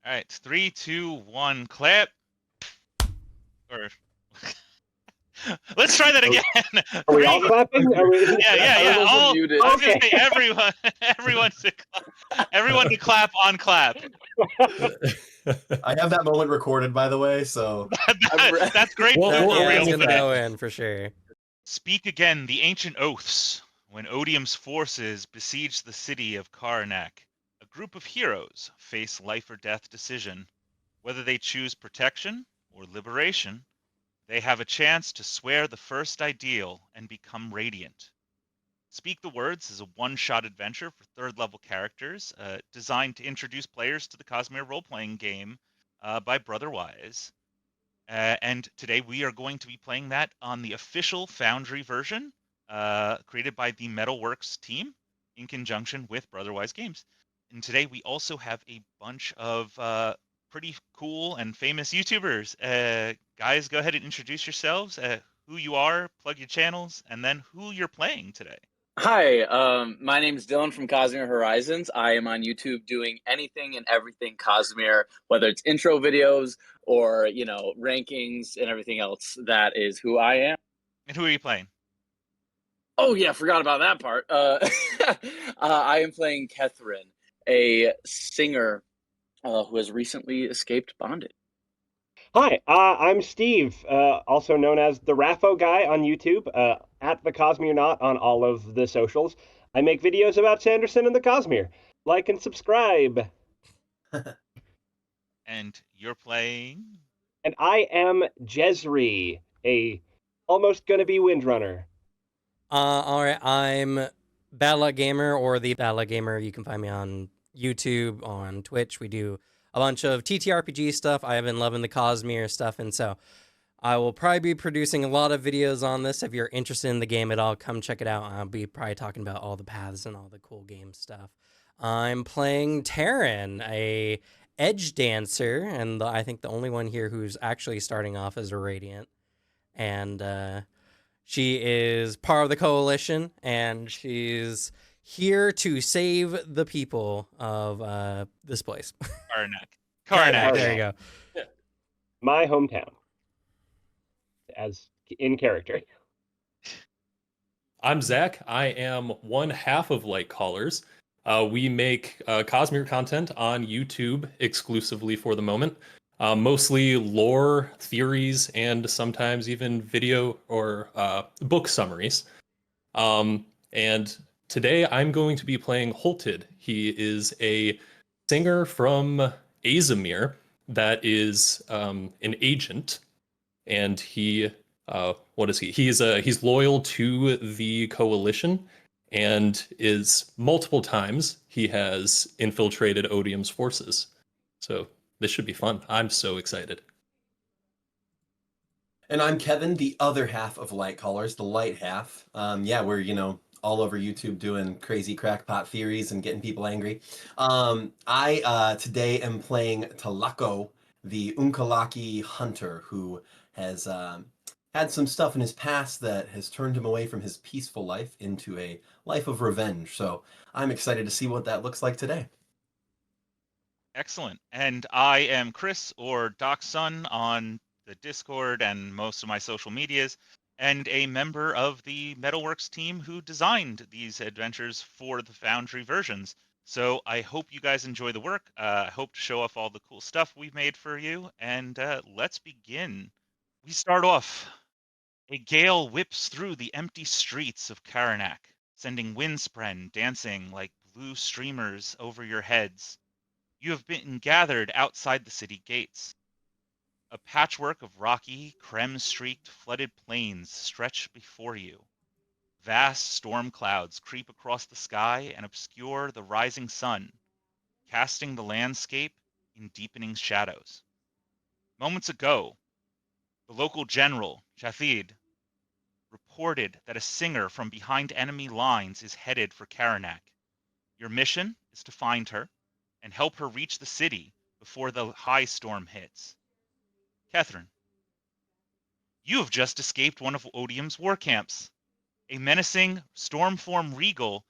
All right, 3, 2, 1, clap. Or let's try that again. Are we all clapping? Are we... Yeah. All muted. I was gonna say everyone to clap on clap. I have that moment recorded, by the way, so That's great. It's gonna go in for sure. Speak again the ancient oaths. When Odium's forces besiege the city of Karnak, a group of heroes face life or death decision. Whether they choose protection or liberation, they have a chance to swear the first ideal and become radiant. Speak the Words is a one-shot adventure for third-level characters designed to introduce players to the Cosmere role-playing game by Brotherwise. And today we are going to be playing that on the official Foundry version created by the Metalworks team in conjunction with Brotherwise Games. And today we also have a bunch of pretty cool and famous YouTubers. Guys, go ahead and introduce yourselves, who you are, plug your channels, and then who you're playing today. Hi, my name is Dylan from Cosmere Horizons. I am on YouTube doing anything and everything Cosmere, whether it's intro videos or, rankings and everything else. That is who I am. And who are you playing? Oh, yeah, forgot about that part. I am playing Catherine, a singer who has recently escaped bondage. Hi, I'm Steve, also known as the Raffo Guy on YouTube, at the Cosmere Not on all of the socials. I make videos about Sanderson and the Cosmere. Like and subscribe. And you're playing? And I am Jezri, a almost gonna be Windrunner. All right, I'm Bad Luck Gamer, or the Bad Luck Gamer. You can find me on YouTube, on Twitch. We do a bunch of TTRPG stuff. I have been loving the Cosmere stuff, and so I will probably be producing a lot of videos on this. If you're interested in the game at all, come check it out. I'll be probably talking about all the paths and all the cool game stuff. I'm playing Taryn, a edge dancer, and I think the only one here who's actually starting off as a Radiant. And she is part of the Coalition, and she's here to save the people of this place. Karnak. There you go. My hometown. As in character. I'm Zach. I am one half of Light Callers. We make Cosmere content on YouTube exclusively for the moment. Mostly lore, theories, and sometimes even video or book summaries. And today I'm going to be playing Holted. He is a singer from Azamir that is an agent, and he what is he? He's loyal to the Coalition, and is multiple times he has infiltrated Odium's forces. So this should be fun. I'm so excited. And I'm Kevin, the other half of Light Callers, the light half. We're, all over YouTube doing crazy crackpot theories and getting people angry. I today am playing Talako, the Unkalaki hunter, who has had some stuff in his past that has turned him away from his peaceful life into a life of revenge. So I'm excited to see what that looks like today. Excellent. And I am Chris, or DocSun, on the Discord and most of my social medias, and a member of the Metalworks team who designed these adventures for the Foundry versions. So I hope you guys enjoy the work. I hope to show off all the cool stuff we've made for you, and let's begin. We start off. A gale whips through the empty streets of Karnak, sending windspren dancing like blue streamers over your heads. You have been gathered outside the city gates. A patchwork of rocky, creme-streaked, flooded plains stretch before you. Vast storm clouds creep across the sky and obscure the rising sun, casting the landscape in deepening shadows. Moments ago, the local general, Chathid, reported that a singer from behind enemy lines is headed for Karnak. Your mission is to find her and help her reach the city before the high storm hits. Catherine, you have just escaped one of Odium's war camps. A menacing stormform regal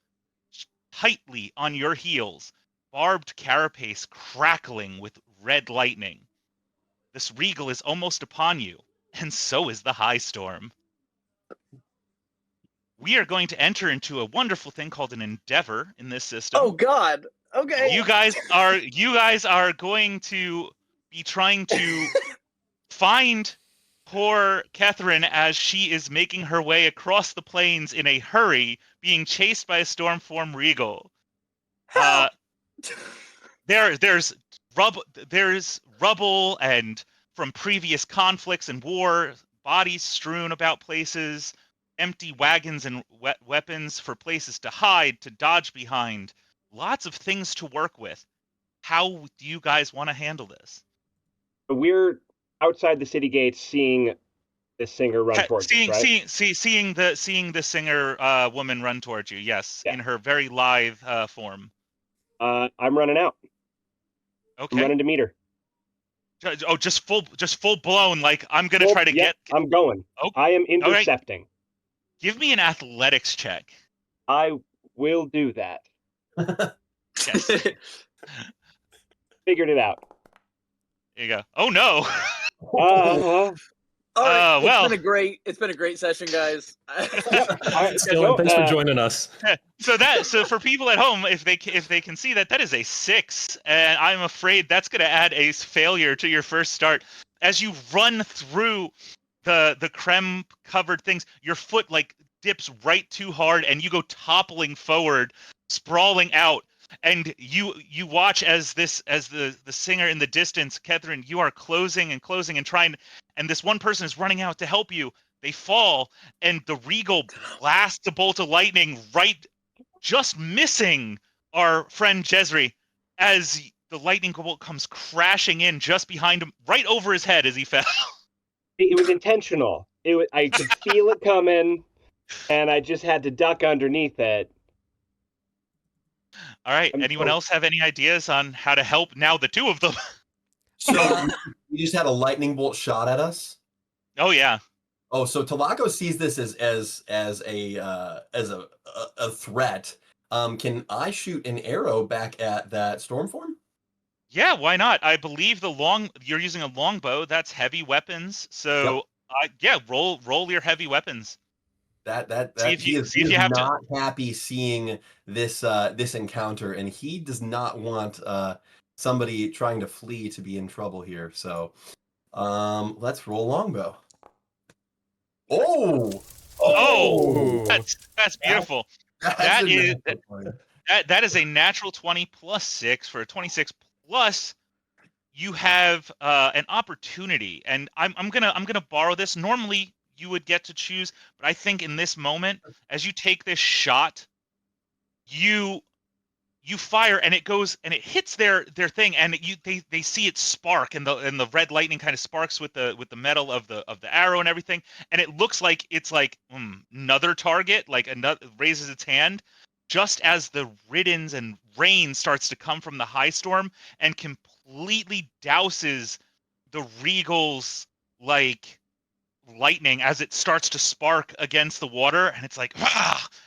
tightly on your heels, barbed carapace crackling with red lightning. This Regal is almost upon you, and so is the high storm. We are going to enter into a wonderful thing called an endeavor in this system. Oh God. Okay. You guys are going to be trying to find poor Catherine as she is making her way across the plains in a hurry, being chased by a stormform Regal. Help! There's rubble and from previous conflicts and war, bodies strewn about places, empty wagons and weapons for places to hide, to dodge behind. Lots of things to work with. How do you guys want to handle this? We're outside the city gates, seeing this singer run towards us, right? Seeing the singer woman run towards you. Yes, Yeah. in her very lithe form. I'm running out. Okay. I'm running to meet her. Oh, just full blown. Like I'm gonna try to get. I'm going. Oh, I am intercepting. Right. Give me an athletics check. I will do that. Yes. Figured it out. There you go. Oh no. All right, well. It's been a great session, guys. Dylan, thanks for joining us. So for people at home, if they can see that is a 6, and I'm afraid that's going to add a failure to your first start. As you run through the creme covered things, your foot like dips right too hard, and you go toppling forward, sprawling out. And you watch as the singer in the distance, Catherine, you are closing and trying, and this one person is running out to help you. They fall, and the Regal blasts a bolt of lightning right, just missing our friend Jezri, as the lightning bolt comes crashing in just behind him, right over his head as he fell. It was intentional. I could feel it coming, and I just had to duck underneath it. All right. Anyone else have any ideas on how to help now? The two of them. So you just had a lightning bolt shot at us. Oh yeah. Oh, so Talaco sees this as a threat. Can I shoot an arrow back at that stormform? Yeah, why not? I believe you're using a longbow. That's heavy weapons. So roll your heavy weapons. He is not happy seeing this encounter, and he does not want somebody trying to flee to be in trouble here. So let's roll longbow. Oh, that's beautiful. That is a natural 20 plus 6 for a 26 plus. You have an opportunity, and I'm gonna borrow this. Normally you would get to choose, but I think in this moment, as you take this shot, you fire, and it goes and it hits their thing, and they see it spark, and the red lightning kind of sparks with the metal of the arrow and everything, and it looks like it's like another target, like another raises its hand, just as the riddens and rain starts to come from the high storm and completely douses the Regal's like lightning as it starts to spark against the water, and it's like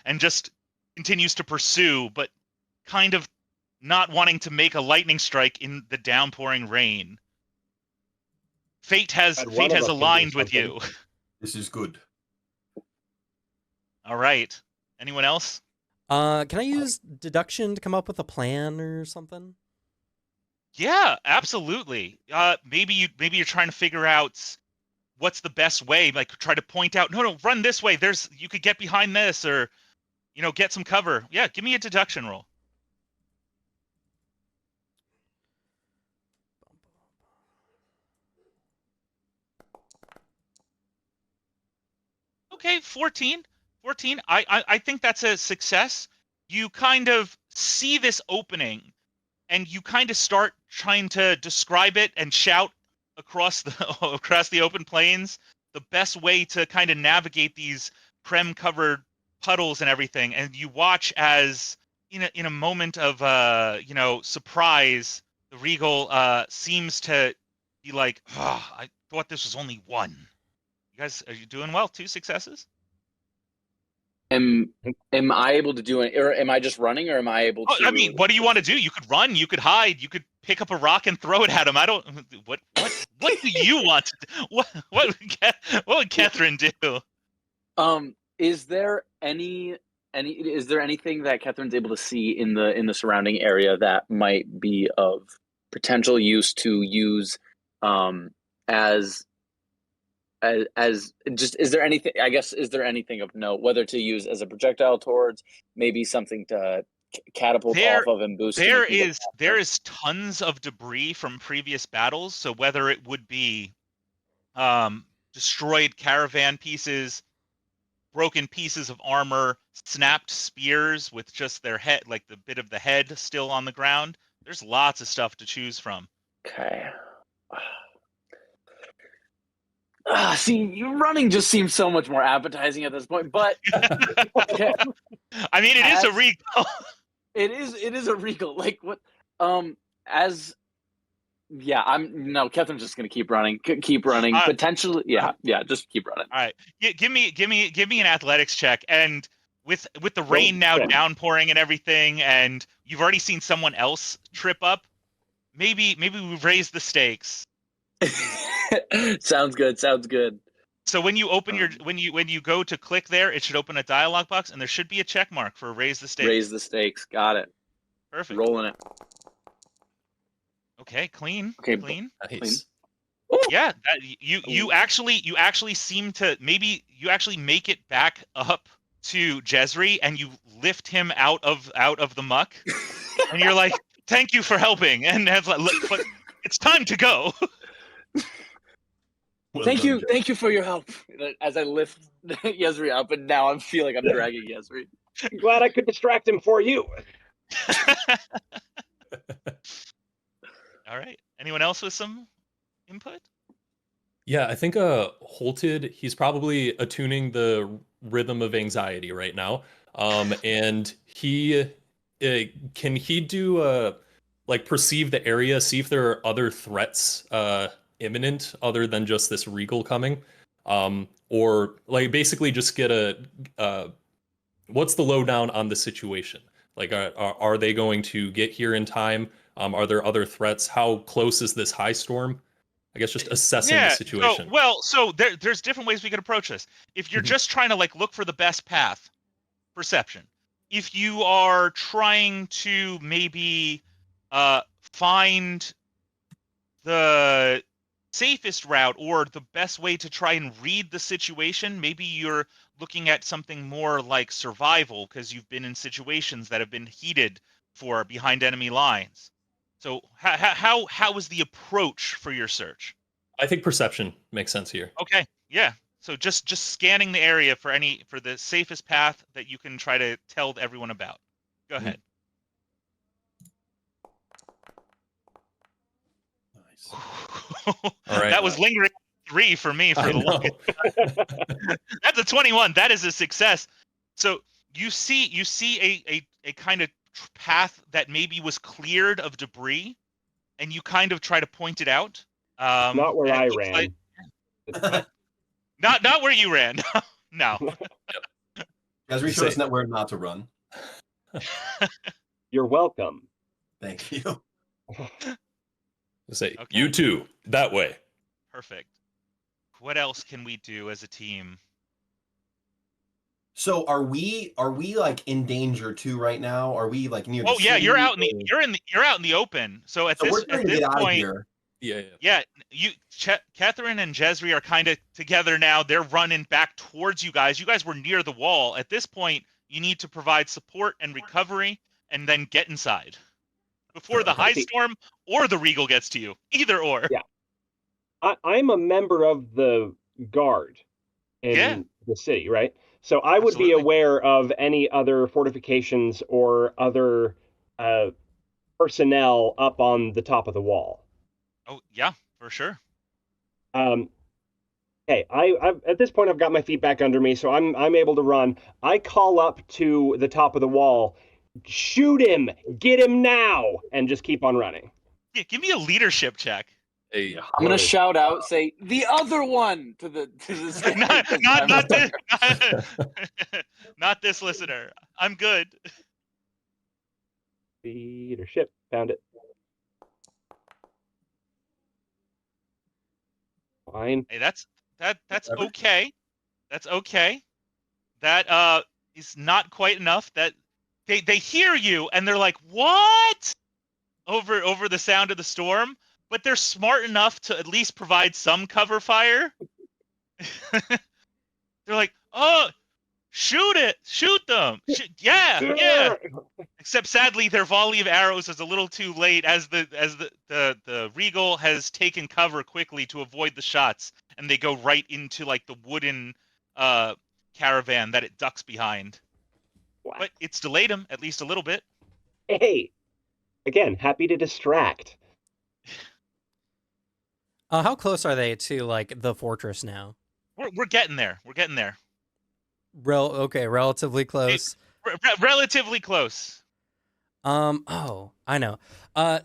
and just continues to pursue, but kind of not wanting to make a lightning strike in the downpouring rain. Fate has aligned with you. This is good. All right. Anyone else? Can I use deduction to come up with a plan or something? Yeah, absolutely. Maybe you're trying to figure out what's the best way, like try to point out, no, run this way. You could get behind this, or get some cover. Yeah, give me a deduction roll. Okay, 14. I think that's a success. You kind of see this opening, and you kind of start trying to describe it and shout across the open plains the best way to kind of navigate these creme covered puddles and everything. And you watch as in a moment of surprise, the Regal seems to be like, I thought this was only one. You guys, are you doing well? 2 successes? Am I able to do it, or am I just running, or am I able to? I mean, what do you want to do? You could run, you could hide, you could pick up a rock and throw it at him. I don't. What do you want? What would Catherine do? Is there anything that Catherine's able to see in the surrounding area that might be of potential use to use as just, is there anything, I guess, is there anything of note, whether to use as a projectile towards, maybe something to catapult off of and boost? There is tons of debris from previous battles, so whether it would be destroyed caravan pieces, broken pieces of armor, snapped spears with just their head, like the bit of the head still on the ground, there's lots of stuff to choose from. Okay. See, running just seems so much more appetizing at this point, but I mean, it is a regal. It is a regal. Like what? Catherine's just gonna keep running. Keep running. Potentially, just keep running. All right, give me an athletics check, and with the rain now downpouring and everything, and you've already seen someone else trip up. Maybe we've raised the stakes. Sounds good. So when you open when you go to click there, it should open a dialog box, and there should be a check mark for raise the stakes. Raise the stakes. Got it. Perfect. Rolling it. Okay, clean. Okay, clean. Nice. Yeah, you actually seem to you actually make it back up to Jezri, and you lift him out of the muck, and you're like, "Thank you for helping," and but it's time to go. Thank you for your help. As I lift Jezri up, and now I'm feeling I'm dragging Jezri. I'm glad I could distract him for you. All right. Anyone else with some input? Yeah, I think Holted, he's probably attuning the rhythm of anxiety right now. And he can he do like perceive the area, see if there are other threats imminent other than just this regal coming, or like basically just get a what's the lowdown on the situation? Like, are they going to get here in time? Are there other threats? How close is this high storm? I guess just assessing the situation. So there's different ways we could approach this. If you're just trying to like look for the best path, perception. If you are trying to maybe find the safest route or the best way to try and read the situation, maybe you're looking at something more like survival because you've been in situations that have been heated for behind enemy lines. So how is the approach for your search? I think perception makes sense here. Okay, yeah. So just scanning the area for the safest path that you can try to tell everyone about. Go ahead. Nice. All right. That was lingering 3 for me for the longest. That's a 21. That is a success. So you see a kind of path that maybe was cleared of debris, and you kind of try to point it out. Not where I ran. Not where you ran. No. Jezri showed us where not to run. You're welcome. Thank you. Say, you too, that way. Perfect. What else can we do as a team? So are we like in danger too right now? Are we like near? Oh yeah, you're out in the open. So at this point, yeah, Catherine and Jezri are kind of together now. They're running back towards you guys. You guys were near the wall. At this point, you need to provide support and recovery, and then get inside before the high storm or the regal gets to you. Either or. Yeah, I'm a member of the guard in the city, right? So I would be aware of any other fortifications or other personnel up on the top of the wall. Oh yeah, for sure. Hey, I've at this point I've got my feet back under me, so I'm able to run. I call up to the top of the wall, shoot him, get him now, and just keep on running. Yeah, give me a leadership check. Hey, I'm gonna shout out, say the other one to the not this, not this listener. I'm good. Leadership, found it. Fine. Hey, that's Whatever. okay. That's okay. That is not quite enough. That they hear you and they're like, "What?" over the sound of the storm, but they're smart enough to at least provide some cover fire. They're like, "Oh, shoot them, yeah." Except sadly, their volley of arrows is a little too late, as the Regal has taken cover quickly to avoid the shots, and they go right into like the wooden uh, caravan that it ducks behind. Wow. But it's delayed them at least a little bit. Hey, again, happy to distract. How close are they to like the fortress now? We're getting there. We're getting there. Okay, relatively close. Relatively close. Oh, I know.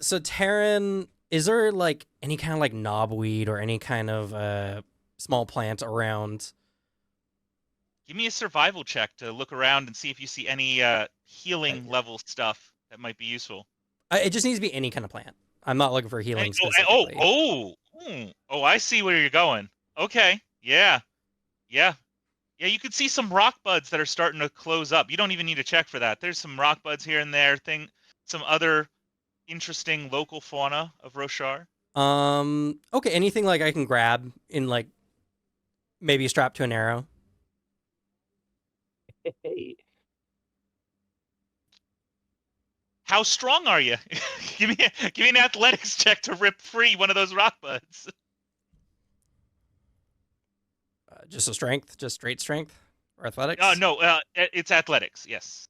So Terran, is there like any kind of like knobweed or any kind of small plant around? Give me a survival check to look around and see if you see any healing level stuff that might be useful. It just needs to be any kind of plant. I'm not looking for healing Oh, specifically. I see where you're going. Okay, yeah. You can see some rock buds that are starting to close up. You don't even need to check for that. There's some rock buds here and there. Some other interesting local fauna of Roshar. Okay, anything like I can grab in like maybe strapped to an arrow. Hey. How strong are you? give me an athletics check to rip free one of those rock buds. Just a strength, just straight strength or athletics. No, it's athletics. Yes.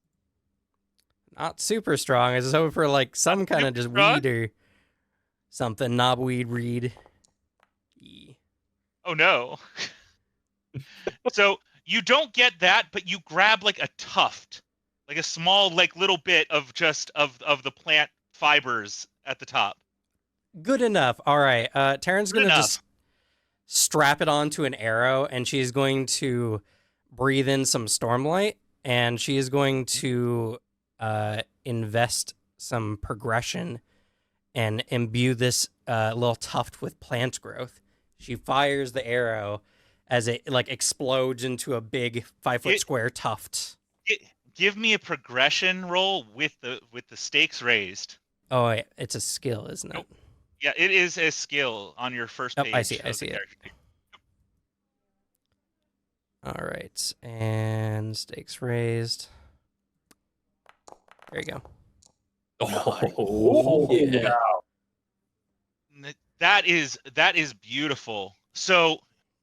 Not super strong. I was hoping for like some Not kind of super just strong? weed or something. Knobweed, reed. Yeah. Oh no. So you don't get that, but you grab like a tuft, like a small, like little bit of just of the plant fibers at the top. Good enough. All right. Taryn's Good gonna enough. just strap it onto an arrow, and she's going to breathe in some stormlight, and she is going to invest some progression and imbue this little tuft with plant growth. She fires the arrow as it like explodes into a big 5-foot square tuft. Give me a progression roll with the stakes raised. Oh, wait, it's a skill, isn't it? Nope. Yeah, it is a skill on your first page. I see it. All right, and stakes raised. There you go. Oh, yeah. That is beautiful. So,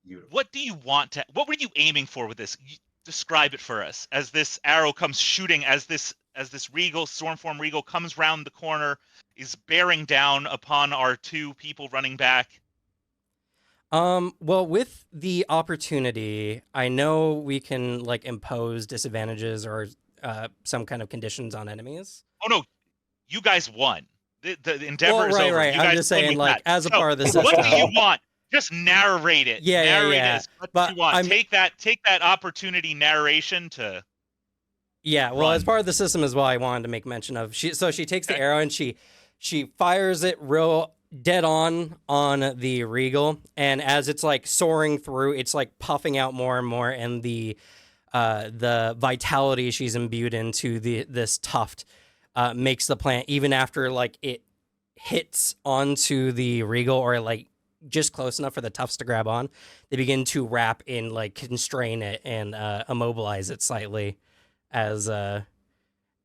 Beautiful. what were you aiming for with this? Describe it for us as this arrow comes shooting, as this regal stormform regal comes round the corner, is bearing down upon our two people running back. Well, with the opportunity, I know we can like impose disadvantages or some kind of conditions on enemies. Oh no, you guys won. The endeavor Well, is over. right. You I'm guys just won saying, with like, that. as a So, part of the system. what do you want? Just narrate it. Yeah. Narrate it as much But as you want. I'm- Take that opportunity narration to. Yeah, well, run. as part of the system as well, I wanted to make mention of. She takes the arrow and she fires it real dead on the regal, and as it's like soaring through, it's like puffing out more and more, and the vitality she's imbued into this tuft makes the plant, even after like it hits onto the regal or like just close enough for the tufts to grab on, they begin to wrap in, like constrain it and immobilize it slightly as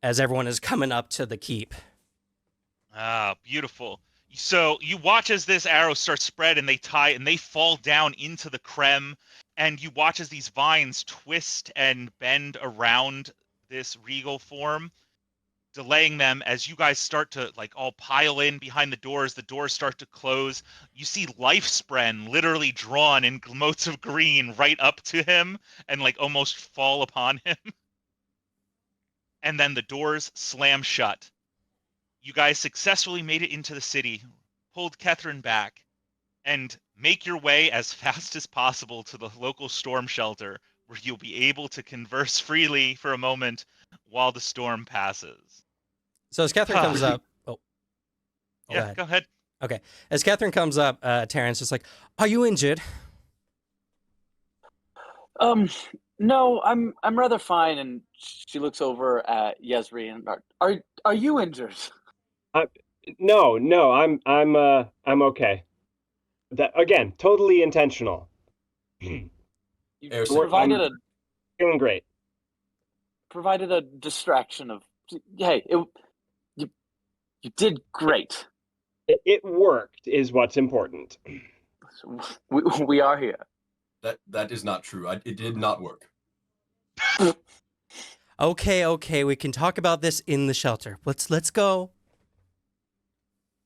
everyone is coming up to the keep. Ah, beautiful. So you watch as this arrow starts spread, and they fall down into the creme, and you watch as these vines twist and bend around this regal form, delaying them as you guys start to like all pile in behind the doors start to close. You see life spren literally drawn in motes of green right up to him and like almost fall upon him. And then the doors slam shut. You guys successfully made it into the city, pulled Kethryn back, and make your way as fast as possible to the local storm shelter, where you'll be able to converse freely for a moment while the storm passes. So as Catherine comes up, Yeah, go ahead. Okay. As Catherine comes up, Terrence's just like, "Are you injured?" No, I'm rather fine. And she looks over at Yesri and are you injured? No, I'm okay. That again, totally intentional. You I'm Feeling great. provided a distraction of. Hey, you did great. It worked, is what's important. We are here. That is not true. It did not work. Okay, we can talk about this in the shelter. Let's go.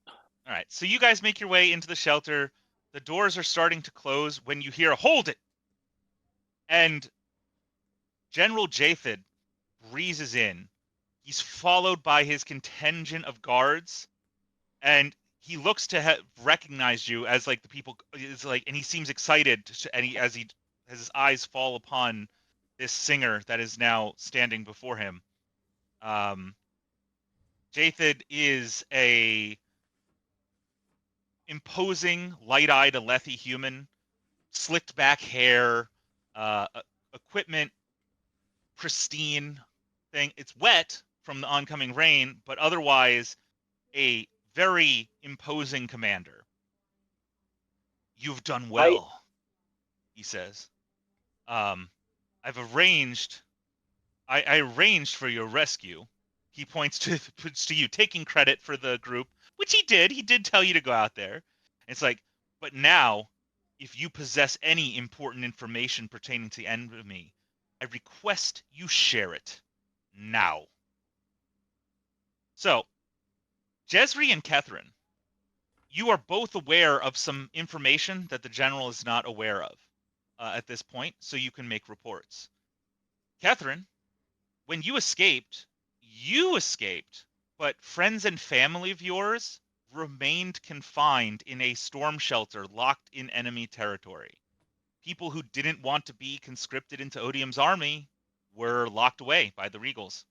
All right, so you guys make your way into the shelter. The doors are starting to close when you hear, "Hold it!" And General Japhid breezes in. He's followed by his contingent of guards, and he looks to recognize you as like the people is like, and he seems excited, and as his eyes fall upon this singer that is now standing before him. Japhid is a imposing, light-eyed Alethi human, slicked back hair, equipment pristine thing. It's wet from the oncoming rain, but otherwise a very imposing commander. "You've done well," he says. I've arranged. I arranged for your rescue. He points to you, taking credit for the group, which he did. He did tell you to go out there. It's like, but now, if you possess any important information pertaining to the enemy, I request you share it now. So, Jezri and Kethrin, you are both aware of some information that the general is not aware of at this point, so you can make reports. Kethrin, when you escaped, but friends and family of yours remained confined in a storm shelter locked in enemy territory. People who didn't want to be conscripted into Odium's army were locked away by the Regals.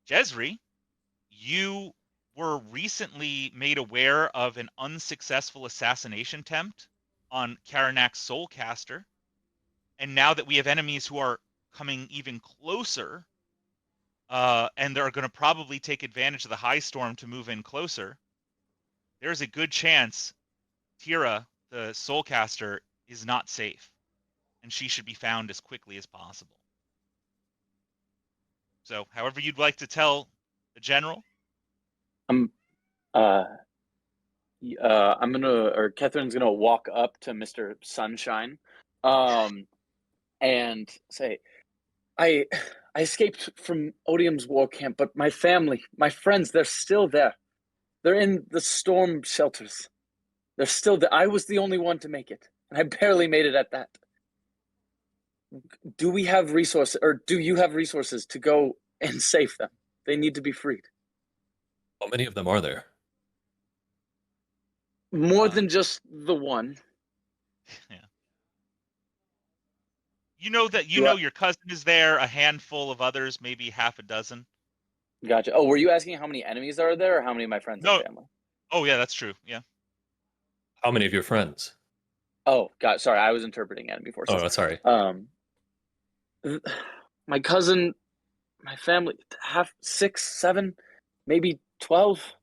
Jezri, you were recently made aware of an unsuccessful assassination attempt on Karanak's Soulcaster, and now that we have enemies who are coming even closer, and they're going to probably take advantage of the high storm to move in closer, there's a good chance Tira, the Soulcaster, is not safe, and she should be found as quickly as possible. So, however you'd like to tell the general. Catherine's gonna walk up to Mr. Sunshine, and say, I escaped from Odium's war camp, but my family, my friends, they're still there. They're in the storm shelters. They're still there. I was the only one to make it, and I barely made it at that. Do we have resources, or do you have resources to go and save them? They need to be freed. How many of them are there? More than just the one. Yeah. You know that your cousin is there, a handful of others, maybe half a dozen. Gotcha. Oh, were you asking how many enemies are there, or how many of my friends and family? Oh, yeah, that's true. Yeah. How many of your friends? Oh, God, sorry, I was interpreting enemy forces. Oh, sorry. My cousin, my family, 6, 7, maybe 12.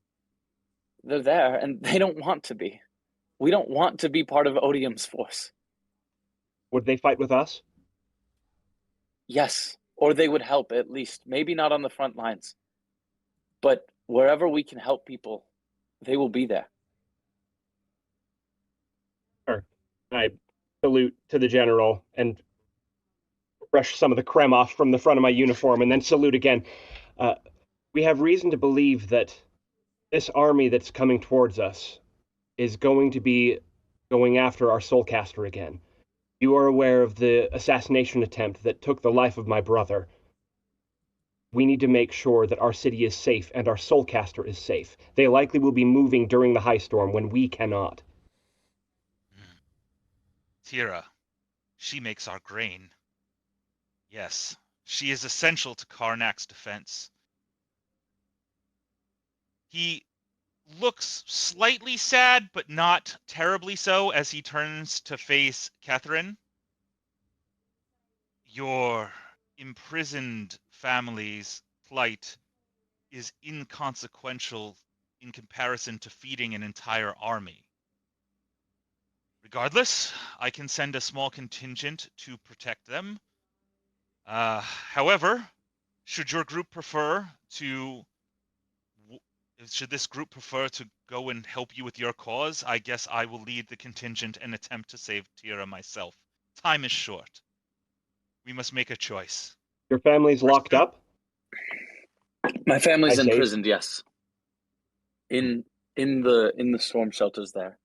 They're there, and they don't want to be. We don't want to be part of Odium's force. Would they fight with us? Yes, or they would help at least. Maybe not on the front lines, but wherever we can help people, they will be there. Sure. I salute to the general and brush some of the creme off from the front of my uniform and then salute again. We have reason to believe that this army that's coming towards us is going to be going after our Soulcaster again. You are aware of the assassination attempt that took the life of my brother. We need to make sure that our city is safe and our Soulcaster is safe. They likely will be moving during the high storm when we cannot. Tira, she makes our grain. Yes, she is essential to Karnak's defense. He looks slightly sad, but not terribly so, as he turns to face Catherine. Your imprisoned family's plight is inconsequential in comparison to feeding an entire army. Regardless, I can send a small contingent to protect them. However, should your group prefer to should this group prefer to go and help you with your cause, I guess I will lead the contingent and attempt to save Tira myself. Time is short. We must make a choice. Your family's locked up? My family's I say- imprisoned, yes. In the storm shelters there.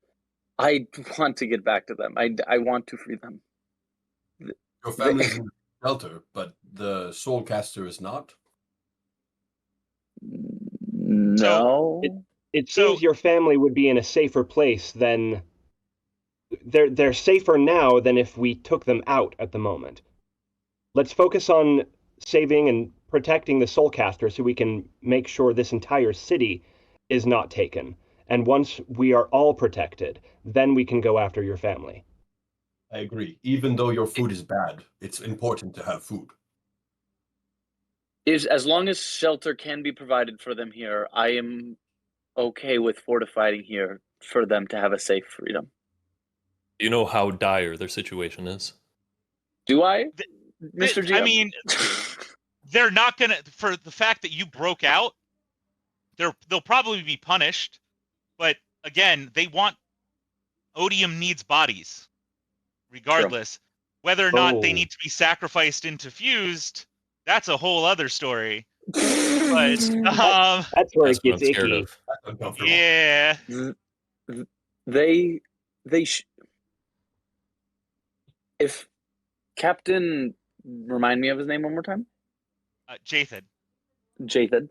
I want to get back to them. I want to free them. Your family's in the shelter, but the Soulcaster is not. No. It So- seems your family would be in a safer place than... They're safer now than if we took them out at the moment. Let's focus on saving and protecting the Soulcaster so we can make sure this entire city is not taken. And once we are all protected, then we can go after your family. I agree. Even though your food is bad, it's important to have food. As long as shelter can be provided for them here, I am okay with fortifying here for them to have a safe freedom. You know how dire their situation is. Do I, Mr. GM? I mean, they're not gonna, for the fact that you broke out, they'll probably be punished. But again, Odium needs bodies, regardless. Whether or not they Oh. need to be sacrificed into fused, that's a whole other story. But That's where That's it what I'm gets scared icky. of. That's uncomfortable. yeah, If Captain, remind me of his name one more time. Jathid. Jathid.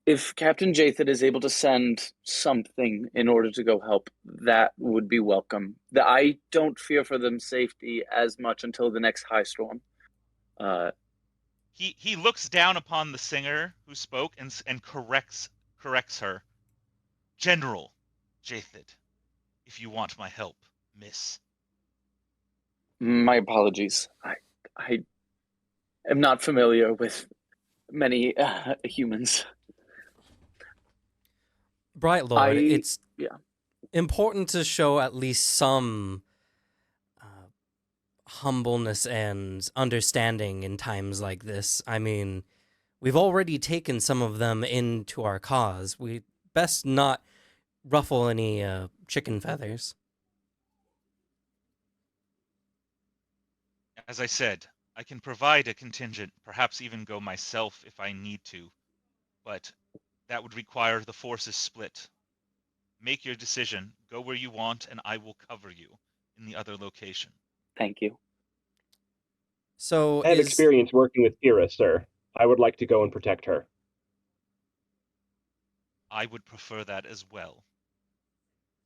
If Captain Jathid is able to send something in order to go help, that would be welcome. I don't fear for them safety as much until the next high storm. He looks down upon the singer who spoke and corrects her. General Jathid, if you want my help, miss. My apologies. I am not familiar with many humans. Bright Lord, it's yeah. important to show at least some humbleness and understanding in times like this. I mean, we've already taken some of them into our cause. We best not ruffle any chicken feathers. As I said, I can provide a contingent, perhaps even go myself if I need to, but that would require the forces split. Make your decision, go where you want, and I will cover you in the other location. Thank you. So I have experience working with Tira, sir. I would like to go and protect her. I would prefer that as well.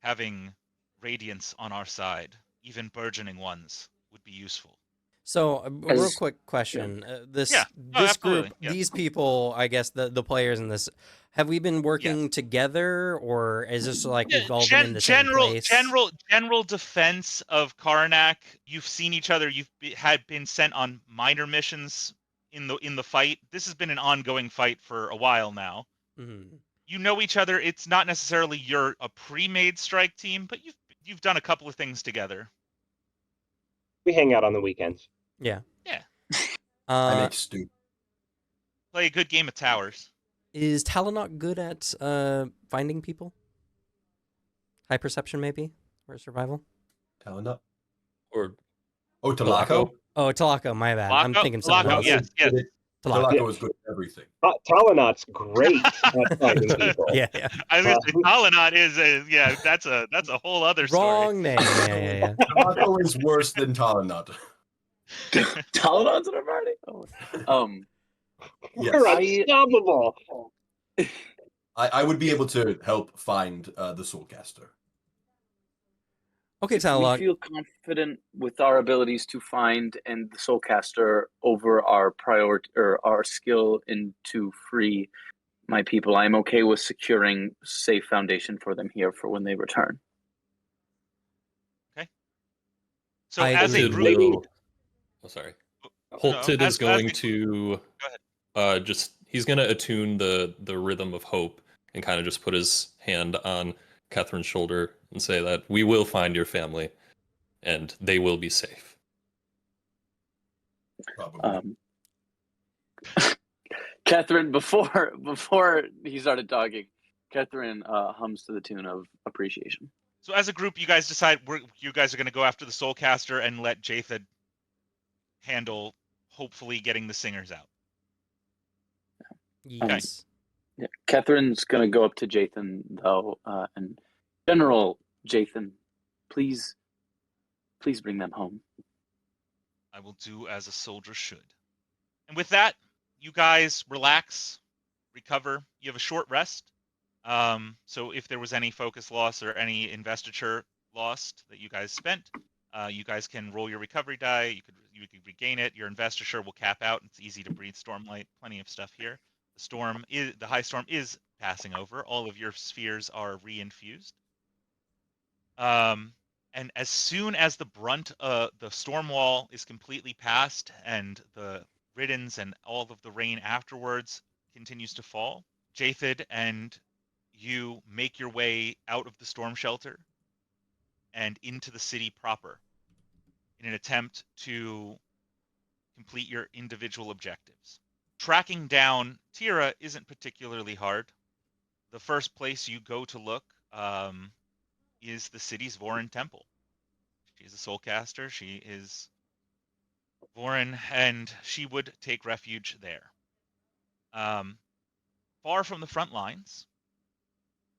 Having radiance on our side, even burgeoning ones, would be useful. So, a real quick question: this absolutely, group, yeah. these people, I guess the players in this, have we been working together, or is this like we've all been in the same place? General defense of Karnak. You've seen each other. You've had been sent on minor missions in the fight. This has been an ongoing fight for a while now. Mm-hmm. You know each other. It's not necessarily you're a pre-made strike team, but you've done a couple of things together. We hang out on the weekends. Yeah. Yeah. I make stew. Play a good game of towers. Is Talonot good at finding people? High perception, maybe, or survival? Talonut. Or Talaco? Oh, Talaco, my bad. I'm thinking something Talaco, else. yes. Talaco. Talaco is good at everything. Talonot's great at finding people. Yeah. I was gonna say Talonot is that's a whole other story. Wrong name. Yeah. Talaco is worse than Talonut. Talonot's in our party? Yes. We're unstoppable. I would be able to help find the Soulcaster. Okay, We Talonot. feel confident with our abilities to find and the Soulcaster over our priority or our skill into free. my people. I am okay with securing safe foundation for them here for when they return. So I as a Holted group, will. Oh, sorry. no, Holted is as going a, to go ahead. he's going to attune the rhythm of hope and kind of just put his hand on Catherine's shoulder and say that we will find your family and they will be safe. Probably. Catherine, before he started talking, Catherine hums to the tune of Appreciation. So as a group, you guys decide you guys are going to go after the Soulcaster and let Jathid handle, hopefully, getting the singers out. Yes. Yeah. Catherine's gonna go up to Jathan though, and General Jathan, please bring them home. I will do as a soldier should. And with that, you guys relax, recover. You have a short rest. So if there was any focus loss or any investiture lost that you guys spent, you guys can roll your recovery die. You could regain it. Your investiture will cap out. It's easy to breathe Stormlight. Plenty of stuff here. The high storm is passing over. All of your spheres are reinfused. And as soon as the brunt, the storm wall is completely passed, and the riddance and all of the rain afterwards continues to fall, Jathid and you make your way out of the storm shelter and into the city proper in an attempt to complete your individual objectives. Tracking down Tira isn't particularly hard. The first place you go to look is the city's Vorin Temple. She's a Soulcaster. She is Vorin, and she would take refuge there. Far from the front lines,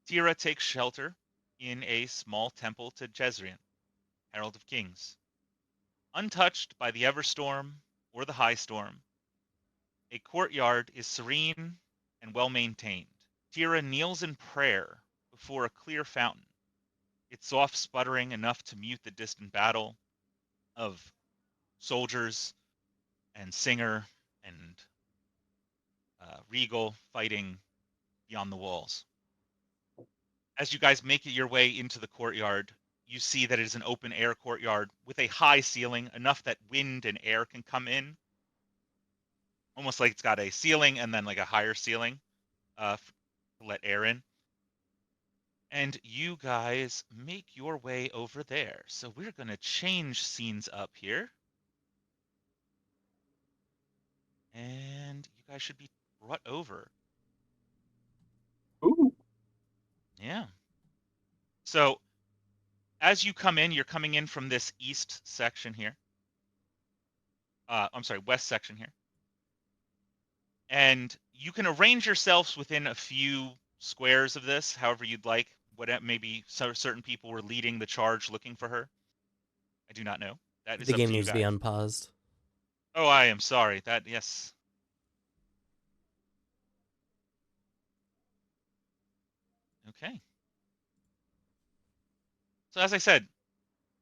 Tira takes shelter in a small temple to Jezrien, Herald of Kings. Untouched by the Everstorm or the High Storm, a courtyard is serene and well maintained. Tira kneels in prayer before a clear fountain, its soft sputtering enough to mute the distant battle of soldiers and Singer and Regal fighting beyond the walls. As you guys make your way into the courtyard, you see that it is an open air courtyard with a high ceiling, enough that wind and air can come in. Almost like it's got a ceiling and then like a higher ceiling to let air in. And you guys make your way over there. So we're going to change scenes up here. And you guys should be brought over. Ooh. Yeah. So as you come in, you're coming in from this east section here. I'm sorry, west section here. And you can arrange yourselves within a few squares of this, however you'd like. Maybe certain people were leading the charge looking for her. I do not know. That is The up game to you needs to be guys. unpaused. Oh, I am sorry. Yes. Okay. So as I said,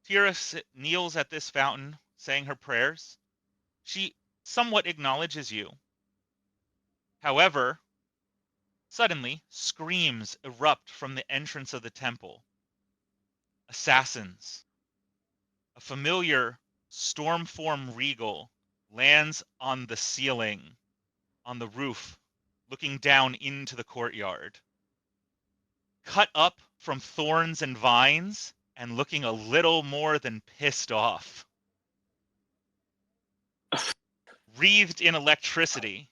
Tira kneels at this fountain, saying her prayers. She somewhat acknowledges you. However, suddenly, screams erupt from the entrance of the temple. Assassins. A familiar stormform Regal lands on the ceiling, on the roof, looking down into the courtyard. Cut up from thorns and vines, and looking a little more than pissed off. Wreathed in electricity,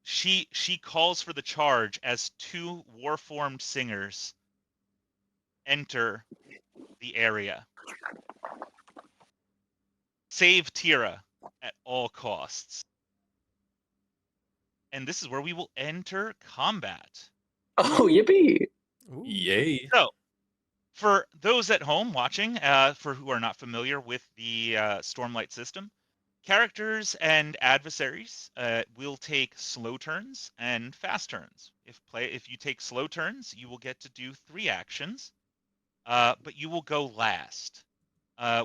she calls for the charge as two warformed singers enter the area. Save Tira at all costs. And this is where we will enter combat. Oh, yippee! Ooh. Yay. So, for those at home watching, for who are not familiar with the Stormlight system, characters and adversaries will take slow turns and fast turns. If you take slow turns, you will get to do 3 actions, but you will go last.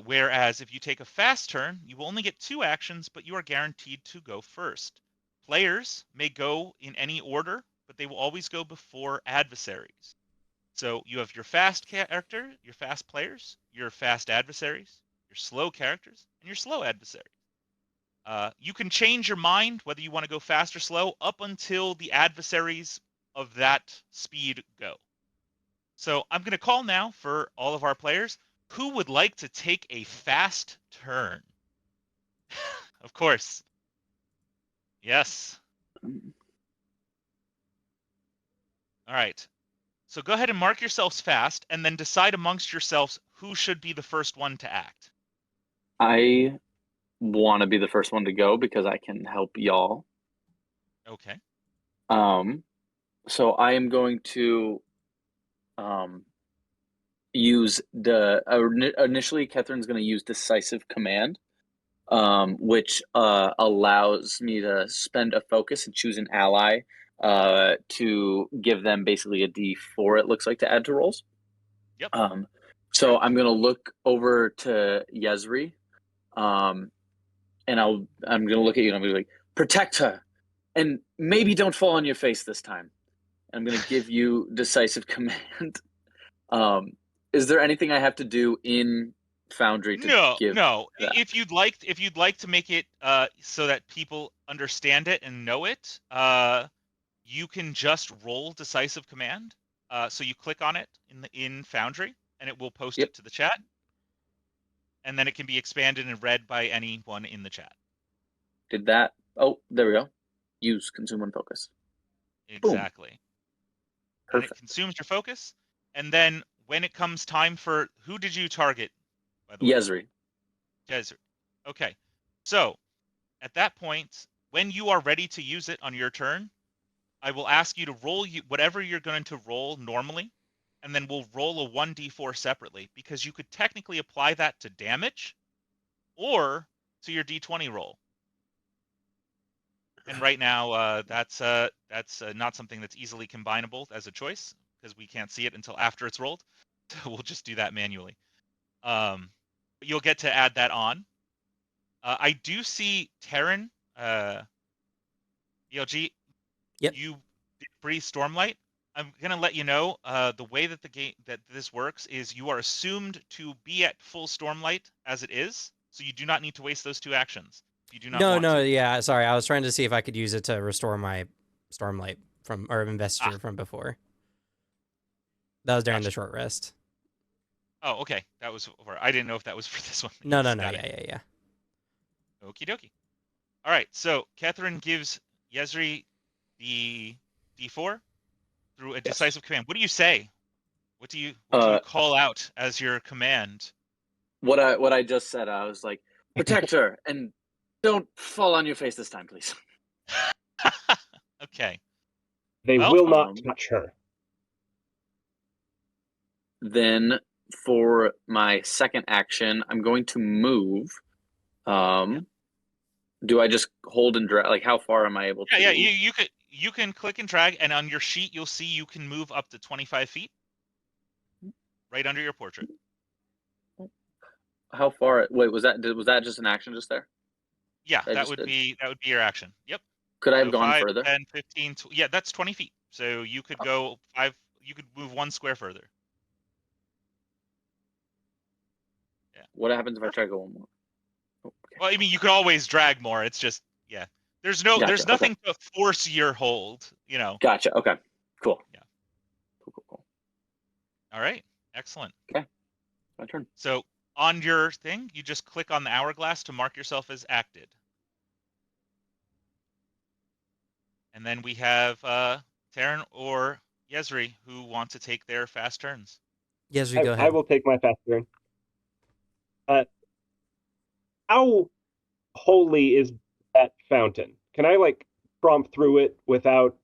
Whereas if you take a fast turn, you will only get 2 actions, but you are guaranteed to go first. players may go in any order, but they will always go before adversaries. So you have your fast character, your fast players, your fast adversaries, your slow characters, and your slow adversaries. You can change your mind whether you want to go fast or slow up until the adversaries of that speed go. So I'm going to call now for all of our players who would like to take a fast turn. Of course. Yes. All right. So go ahead and mark yourselves fast and then decide amongst yourselves who should be the first one to act. I want to be the first one to go because I can help y'all. Okay. So I am going to use initially Catherine's going to use decisive command, which allows me to spend a focus and choose an ally to give them basically a D4, it looks like, to add to rolls. Yep. So I'm going to look over to Yezri, and I'm going to look at you and I'm going to be like, protect her, and maybe don't fall on your face this time. I'm going to give you decisive command. Is there anything I have to do in Foundry to give? No. that? If you'd like to make it so that people understand it and know it, you can just roll decisive command. So you click on it in Foundry, and it will post it to the chat, and then it can be expanded and read by anyone in the chat. Did that? Oh, there we go. Use, consume, and focus. Exactly. Boom. And Perfect. it consumes your focus, and then when it comes time for who did you target? By the way, Yezri. Okay. So at that point, when you are ready to use it on your turn, I will ask you to roll whatever you're going to roll normally, and then we'll roll a 1d4 separately, because you could technically apply that to damage or to your d20 roll. And right now, that's not something that's easily combinable as a choice, because we can't see it until after it's rolled. So we'll just do that manually. But you'll get to add that on. I do see Terran, ELG. Yep. You breathe Stormlight. I'm gonna let you know the way that this works is you are assumed to be at full Stormlight as it is, so you do not need to waste those 2 actions. You do not want to. Yeah, sorry. I was trying to see if I could use it to restore my Stormlight or investiture from before. That was during the short rest. Oh, okay. That was I didn't know if that was for this one. No. Yeah. Okie dokie. All right. So Catherine gives Yezri the D4 through a decisive command. What do you say? What do you call out as your command? What I just said, I was like, protect her and don't fall on your face this time, please. Okay. They will not touch her. Then for my second action, I'm going to move. Do I just hold and drag? Like, how far am I able to? Yeah. You can click and drag, and on your sheet you'll see you can move up to 25 feet, right under your portrait. How far? Wait, was that just an action just there? Yeah, that would be your action. Yep. Could I have gone 5, further? 10, 15, yeah, that's 20 feet. So you could go 5. You could move 1 square further. Yeah. What happens if I try to go one more? Okay. Well, I mean, you could always drag more. It's just, yeah. There's nothing to force your hold, Gotcha. Okay. Cool. Yeah. Cool. All right. Excellent. Okay. My turn. So on your thing, you just click on the hourglass to mark yourself as acted. And then we have Taryn or Yezri who want to take their fast turns. Yezri, go ahead. I will take my fast turn. How holy is that fountain? Can I prompt through it without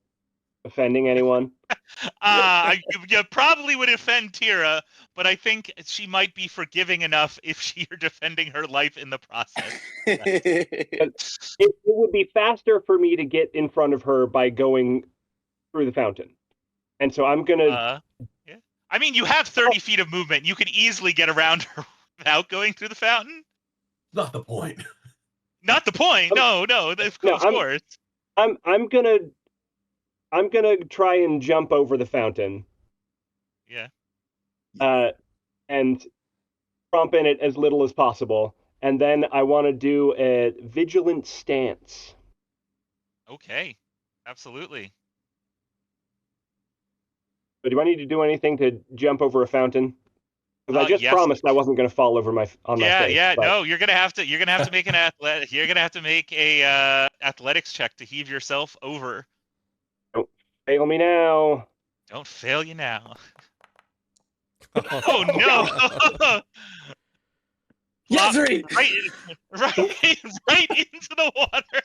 offending anyone? You probably would offend Tira, but I think she might be forgiving enough if you're defending her life in the process. It would be faster for me to get in front of her by going through the fountain. And so I'm going to... yeah. I mean, you have 30 feet of movement. You could easily get around her without going through the fountain. Not the point. Not the point. No, of course. I'm gonna try and jump over the fountain. Yeah. And tromp in it as little as possible. And then I want to do a vigilant stance. Okay. Absolutely. But do I need to do anything to jump over a fountain? Because I just Yes. promised I wasn't going to fall over my face. Yeah. But... No, you're gonna have to make an athletic. You're gonna have to make a athletics check to heave yourself over. Don't fail me now. Don't fail you now. Oh no! Yezri! Right into the water.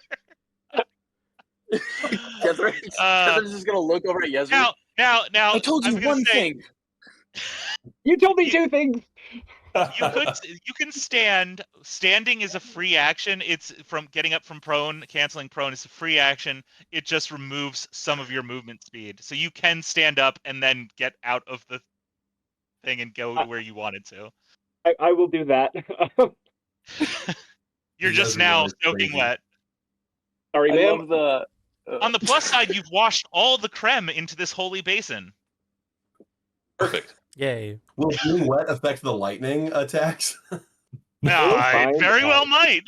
Yezri's just gonna look over at Yezri. Now, I told you one thing. You told me two things. You can stand. Standing is a free action. It's from getting up from prone, canceling prone is a free action. It just removes some of your movement speed. So you can stand up and then get out of the thing and go to where you wanted to. I will do that. You're just now soaking wet. Sorry, ma'am. On the plus side, you've washed all the creme into this holy basin. Perfect. Yay. Will being wet affect the lightning attacks? I very well might.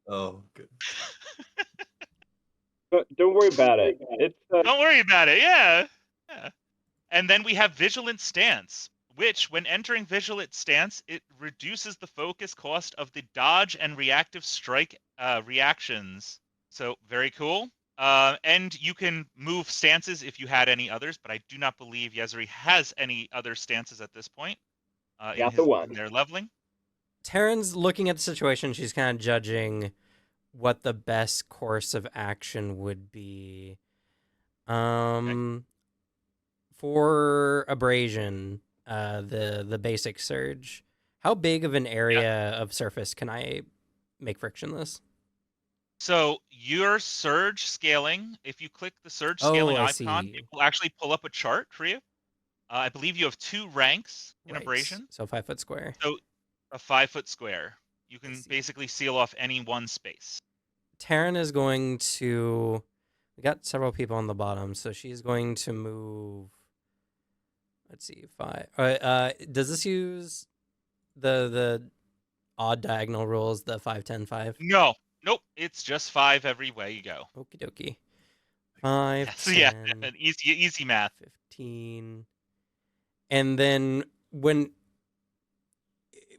Oh, good. Don't worry about it. Don't worry about it. Yeah. And then we have Vigilant Stance, which, when entering Vigilant Stance, it reduces the focus cost of the dodge and reactive strike reactions. So, very cool. And you can move stances if you had any others, but I do not believe Yezri has any other stances at this point. Got the one. In their leveling. Taryn's looking at the situation. She's kind of judging what the best course of action would be. Okay. For abrasion, the basic surge, how big of an area of surface can I make frictionless? So your surge scaling, if you click the surge scaling icon, it will actually pull up a chart for you. I believe you have 2 ranks in abrasion. So 5 foot square. So a 5 foot square. You can basically seal off any one space. Taryn is going to... We got several people on the bottom, so she's going to move... Let's see, 5. Does this use the odd diagonal rules, the 5, 10, 5? No. Nope. It's just 5 every way you go. Okie dokie. 5, Yes, 10, yeah, easy math. 15. And then when...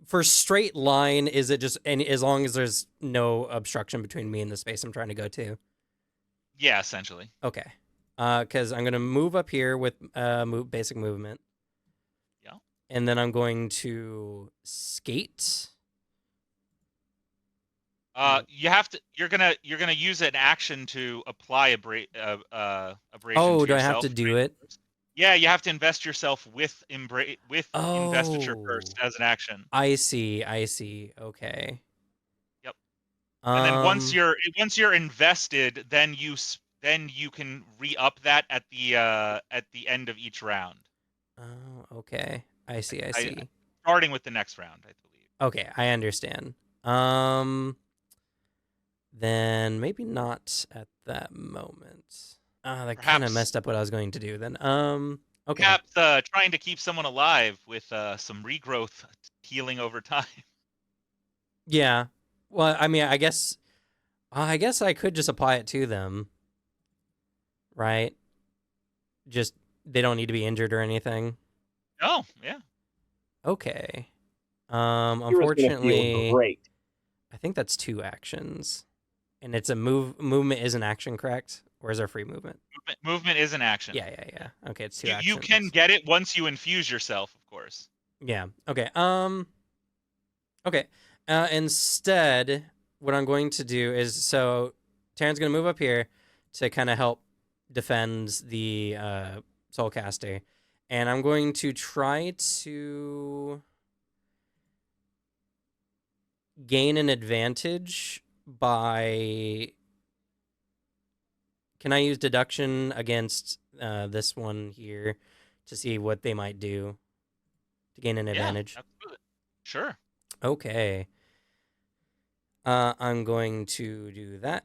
For straight line, is it just... And as long as there's no obstruction between me and the space I'm trying to go to? Yeah, essentially. Okay. Because I'm going to move up here with basic movement. Yeah. And then I'm going to skate. You have to. You're gonna use an action to apply abrasion. Oh, to do I have yourself. to do it? Yeah, you have to invest yourself with investiture first as an action. I see. Okay. Yep. And then once you're invested, then you can re-up that at the end of each round. Oh, okay. I see. Starting with the next round, I believe. Okay, I understand. Then maybe not at that moment. That kind of messed up what I was going to do then. Okay. Perhaps trying to keep someone alive with some regrowth healing over time. Yeah. Well, I mean, I guess I could just apply it to them. Right? Just they don't need to be injured or anything. Oh, yeah. Okay. Unfortunately, great. I think that's 2 actions. And it's a movement is an action, correct? Or is there free movement? Movement is an action. Yeah. Okay, it's 2 actions. You can get it once you infuse yourself, of course. Yeah. Okay. Okay. Instead, what I'm going to do is Taryn's going to move up here to kind of help defend the Soulcaster, and I'm going to try to gain an advantage by... Can I use deduction against this one here to see what they might do to gain an advantage? Absolutely. Sure. Okay. I'm going to do that.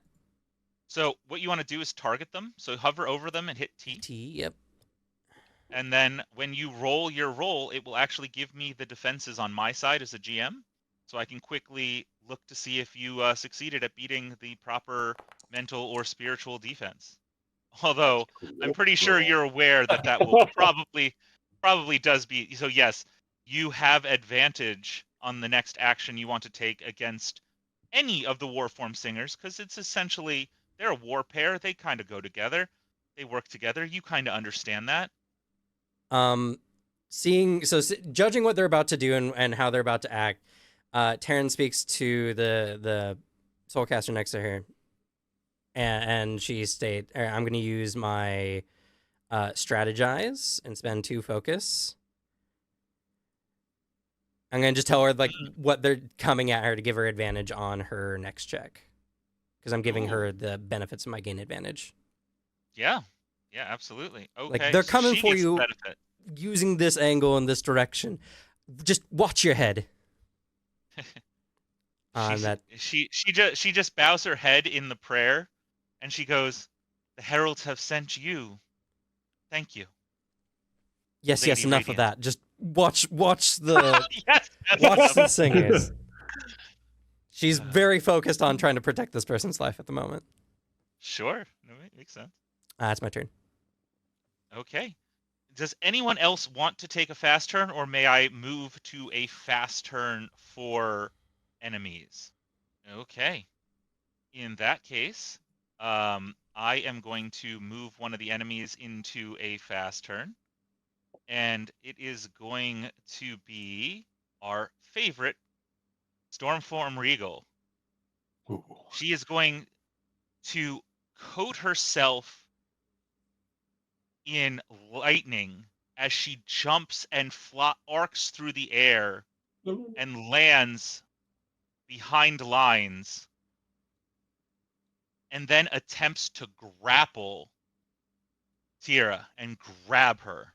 So what you want to do is target them. So hover over them and hit T. Yep. And then when you roll your roll, it will actually give me the defenses on my side as a GM. So I can quickly look to see if you succeeded at beating the proper mental or spiritual defense. Although I'm pretty sure you're aware that that will probably does be. So yes, you have advantage on the next action you want to take against any of the Warform Singers, because it's essentially, they're a war pair. They kind of go together. They work together. You kind of understand that. Judging what they're about to do and how they're about to act, Taryn speaks to the Soulcaster next to her, and she states, "I'm going to use my strategize and spend 2 focus. I'm going to just tell her like what they're coming at her to give her advantage on her next check, because I'm giving her the benefits of my gain advantage. Yeah, absolutely. Okay, Like, they're so coming she for gets the you benefit. using this angle in this direction. Just watch your head. She just bows her head in the prayer, and she goes, "The heralds have sent you. Thank you." Yes, Lady enough of Radiant. that. Just watch the Yes, that's watch enough. the singers. She's very focused on trying to protect this person's life at the moment. Sure, no, it makes sense. It's my turn. Okay. Does anyone else want to take a fast turn, or may I move to a fast turn for enemies? Okay. In that case, I am going to move one of the enemies into a fast turn, and it is going to be our favorite Stormform Regal. Ooh. She is going to coat herself in lightning as she jumps and arcs through the air and lands behind lines, and then attempts to grapple Tira and grab her.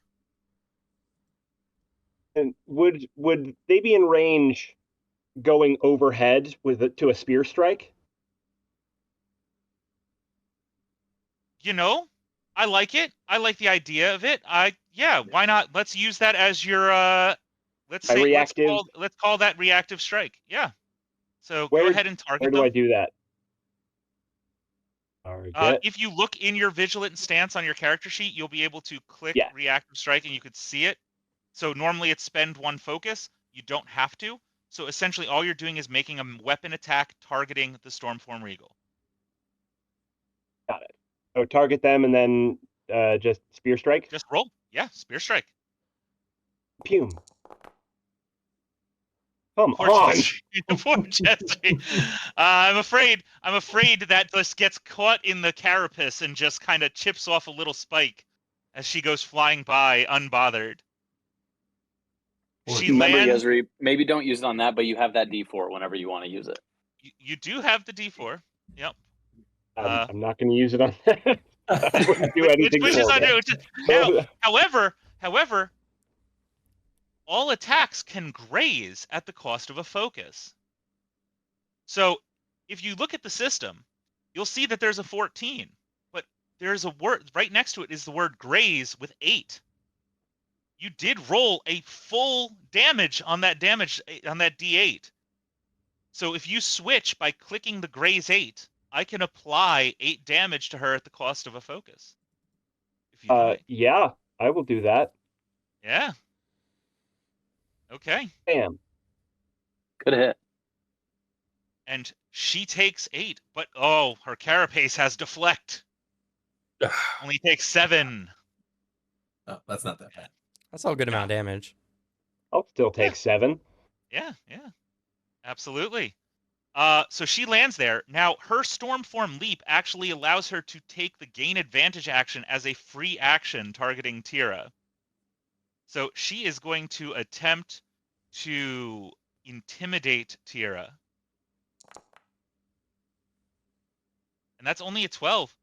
And would they be in range going overhead to a spear strike? You know, I like it. I like the idea of it. Why not? Let's use that as your let's call that reactive strike. Yeah. So go ahead and target them. Where do I do that? If you look in your vigilant stance on your character sheet, you'll be able to click reactive strike and you could see it. So normally it's spend 1 focus. You don't have to. So essentially all you're doing is making a weapon attack targeting the Stormform Regal. Got it. So target them and then just spear strike? Just roll. Yeah, spear strike. Pume. Come on. Poor Jesse. I'm afraid that this gets caught in the carapace and just kind of chips off a little spike as she goes flying by unbothered. She lands. Maybe don't use it on that, but you have that D4 whenever you want to use it. You do have the D4. Yep. I'm not going to use it on that. I wouldn't do anything which is under. Now, however, all attacks can graze at the cost of a focus. So if you look at the system, you'll see that there's a 14, but there's a word right next to it is the word graze with 8. You did roll a full damage on that D8. So if you switch by clicking the graze 8, I can apply 8 damage to her at the cost of a focus. If you like. Yeah, I will do that. Yeah. Okay. Bam. Good hit. And she takes 8, but her carapace has deflect. Only takes 7. Oh, that's not that bad. That's all good amount of damage. I'll still take 7. Yeah. Absolutely. So she lands there. Now, her Stormform Leap actually allows her to take the gain advantage action as a free action targeting Tira. So she is going to attempt to intimidate Tira. And that's only a 12,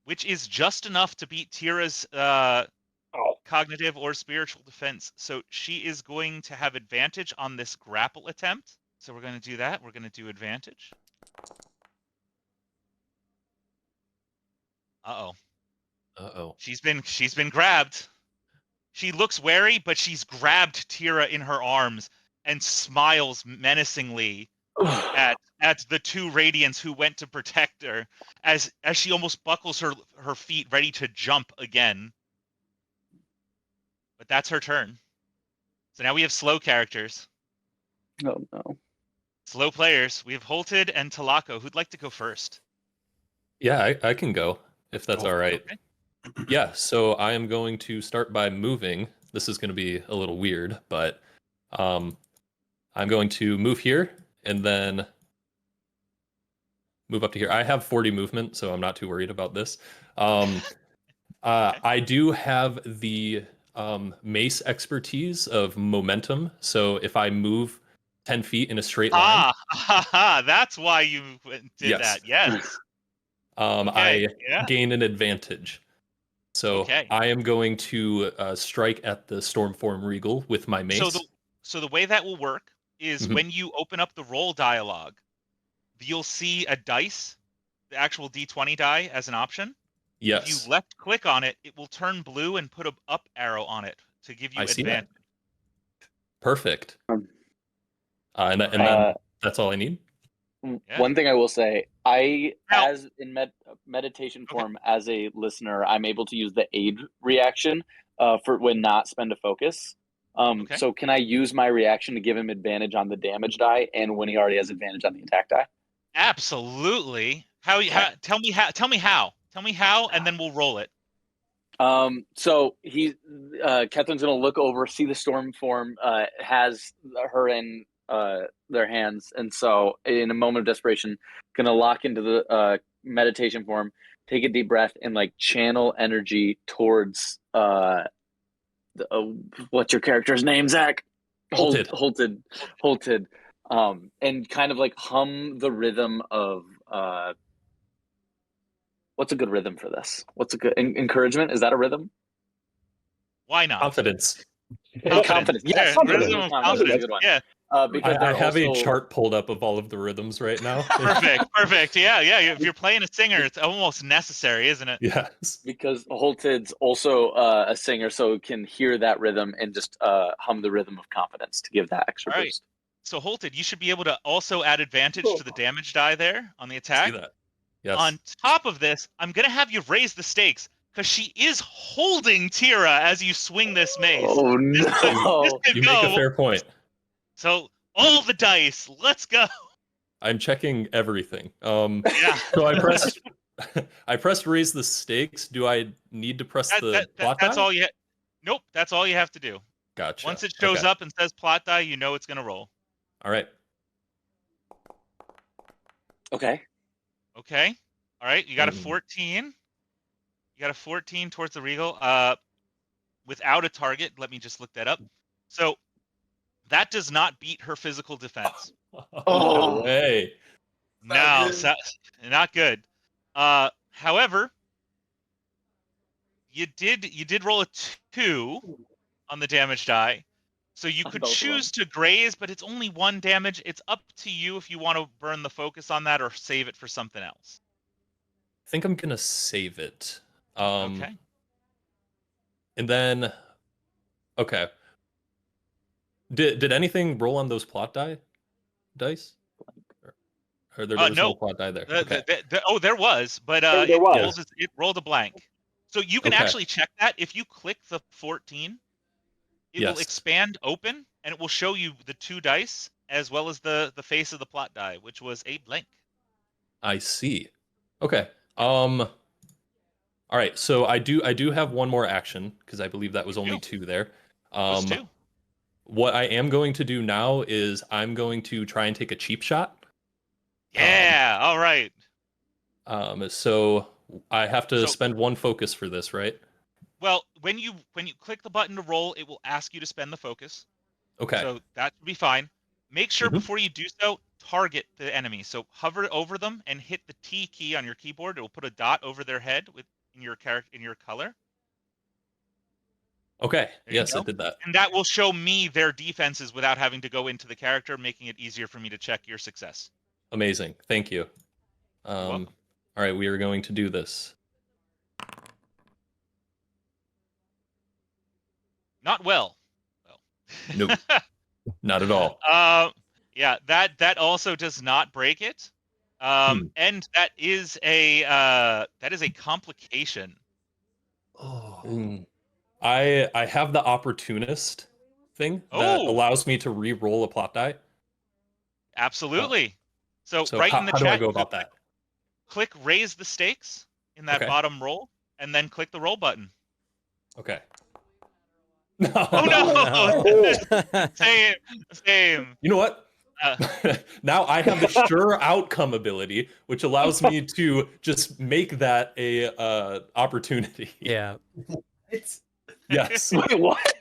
which is just enough to beat Tira's cognitive or spiritual defense. So she is going to have advantage on this grapple attempt. So we're going to do that. We're going to do advantage. Uh-oh. Uh-oh. She's been grabbed. She looks wary, but she's grabbed Tira in her arms and smiles menacingly at the two Radiants who went to protect her as she almost buckles her feet ready to jump again. But that's her turn. So now we have slow characters. Oh no. Slow players. We have Holted and Talako. Who'd like to go first? Yeah, I can go if that's all right. Okay. Yeah, so I am going to start by moving. This is going to be a little weird, but I'm going to move here and then move up to here. I have 40 movement, so I'm not too worried about this. Okay. I do have the mace expertise of momentum, so if I move 10 feet in a straight line. That's why you did Yes. that. Yes. I yeah. gain an advantage. So Okay. I am going to strike at the Stormform Regal with my mace. So the way that will work is Mhm. when you open up the roll dialog, you'll see a dice, the actual D20 die as an option. Yes. If you left click on it, it will turn blue and put an up arrow on it to give you I see that. advantage. Perfect. And then that's all I need. Yeah. One thing I will say, Now- as in meditation form, as a listener, I'm able to use the aid reaction for when not spend a focus. Okay. So can I use my reaction to give him advantage on the damage die and when he already has advantage on the attack die? Absolutely. Tell me how, and then we'll roll it. So Catherine's gonna look over, see the storm form has her in their hands, and so in a moment of desperation, gonna lock into the meditation form, take a deep breath, and like channel energy towards what's your character's name, Zach? Holted. Holted. And kind of like hum the rhythm of what's a good rhythm for this? What's a good encouragement? Is that a rhythm? Why not? Confidence. Confidence. Yes, Rhythm of confidence is a confidence. good one. Yeah. Because I have a also... chart pulled up of all of the rhythms right now. Perfect. Yeah. If you're playing a singer, it's almost necessary, isn't it? Yes. Because Holted's also a singer, so can hear that rhythm and just hum the rhythm of confidence to give that extra All right. boost. So Holted, you should be able to also add advantage to the damage die there on the attack. See that? Yes. On top of this, I'm gonna have you raise the stakes because she is holding Tira as you swing this mace. Oh no! You make a fair point. So all the dice, let's go. I'm checking everything. Yeah. So I pressed raise the stakes. Do I need to press the plot that's die? all you. Nope, that's all you have to do. Gotcha. Once it shows up and says plot die, you know it's gonna roll. All right. Okay. Okay. All right. You got a 14. You got a 14 towards the Regal. Without a target. Let me just look that up. So that does not beat her physical defense. No way. No, not good. However, you did roll a 2 on the damage die. So you could choose to graze, but it's only 1 damage. It's up to you if you want to burn the focus on that or save it for something else. I think I'm gonna save it. Okay. And then, okay. Did anything roll on those plot dice? Or there was no plot die there? Okay. There was, but There was. it rolled a blank. So you can actually check that if you click the 14. It will expand open, and it will show you the 2 dice as well as the face of the plot die, which was a blank. I see. Okay. All right. So I do have one more action because I believe that was only 2 there. Was 2. What I am going to do now is I'm going to try and take a cheap shot. Yeah. All right. So I have to spend 1 focus for this, right? Well, when you click the button to roll, it will ask you to spend the focus. Okay. So that would be fine. Make sure before you do so, target the enemy. So hover over them and hit the T key on your keyboard. It will put a dot over their head in your color. Okay. There you Yes, go. it did that. And that will show me their defenses without having to go into the character, making it easier for me to check your success. Amazing. Thank you. welcome. All right, we are going to do this. Not well. Nope. Not at all. Yeah, that also does not break it. And that is a complication. Oh. I have the opportunist thing that Oh. allows me to re-roll a plot die. Absolutely. So So right how, in the how chat, do I go you about that? click raise the stakes in that Okay. bottom roll, and then click the roll button. Okay. No. Oh no! Same. You know what? Now I have the sure outcome ability, which allows me to just make that a opportunity. Yeah. Yes. Wait, what?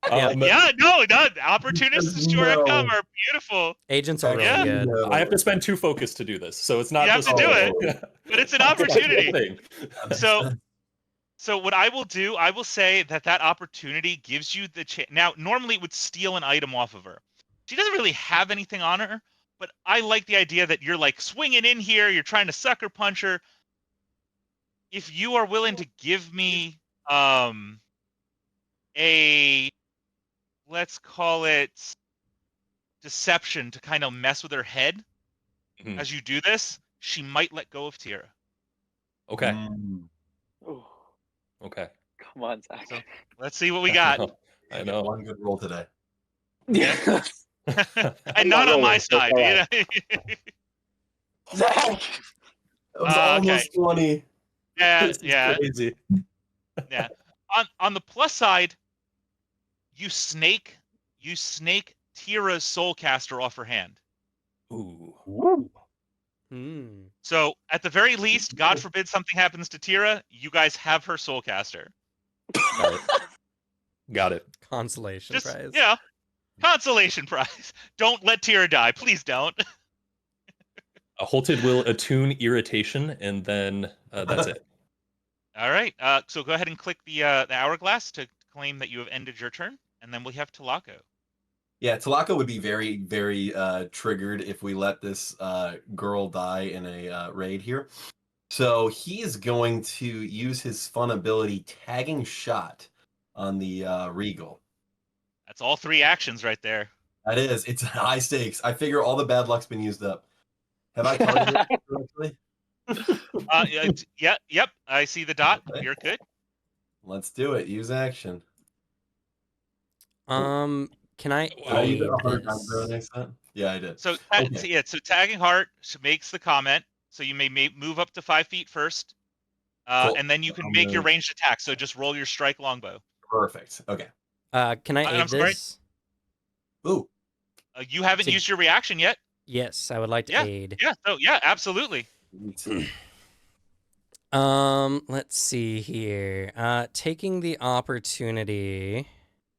Yeah, no, opportunists and sure outcome are beautiful. Agents are really Yeah. good. I have to spend 2 focus to do this, so it's not You have just to do it, but it's an opportunity. Thing. So what I will do, I will say that opportunity gives you the chance. Now, normally it would steal an item off of her. She doesn't really have anything on her, but I like the idea that you're like swinging in here, you're trying to sucker punch her. If you are willing to give me a, let's call it deception to kind of mess with her head as you do this, she might let go of Tira. Okay. Ooh, Okay. come on, Zach. So let's see what we got. I know. One good roll today. Yeah. And not on my rolling, so side. all You know? Zach. That was Okay. almost 20. Yeah, This is yeah, crazy. yeah. On the plus side, you snake Tira's Soulcaster off her hand. Ooh. Woo. Hmm. So at the very least, God forbid something happens to Tira, you guys have her Soulcaster. Got it. Got it. Consolation Just prize. yeah, consolation prize. Don't let Tira die, please don't. Holted will attune irritation, and then that's it. All right. So go ahead and click the hourglass to claim that you have ended your turn, and then we have Talako. Yeah, Talako would be very, very triggered if we let this girl die in a raid here. So he is going to use his fun ability, Tagging Shot, on the Regal. That's all 3 actions right there. That is, it's high stakes. I figure all the bad luck's been used up. Have I targeted it correctly? Yep. I see the dot. Okay. You're good. Let's do it. Use action. Can I Did I use aid it 100 times this? the next time? Yeah, I did. So Okay. so tagging heart makes the comment. So you may move up to 5 feet first, Cool. and then you can I'm make your gonna- ranged attack. So just roll your strike longbow. Perfect. Okay. Can I aid I'm sorry? this? Ooh. You haven't So- used your reaction yet. Yes, I would like to Yeah. aid. Yeah. So yeah, absolutely. Let's see here. Taking the opportunity,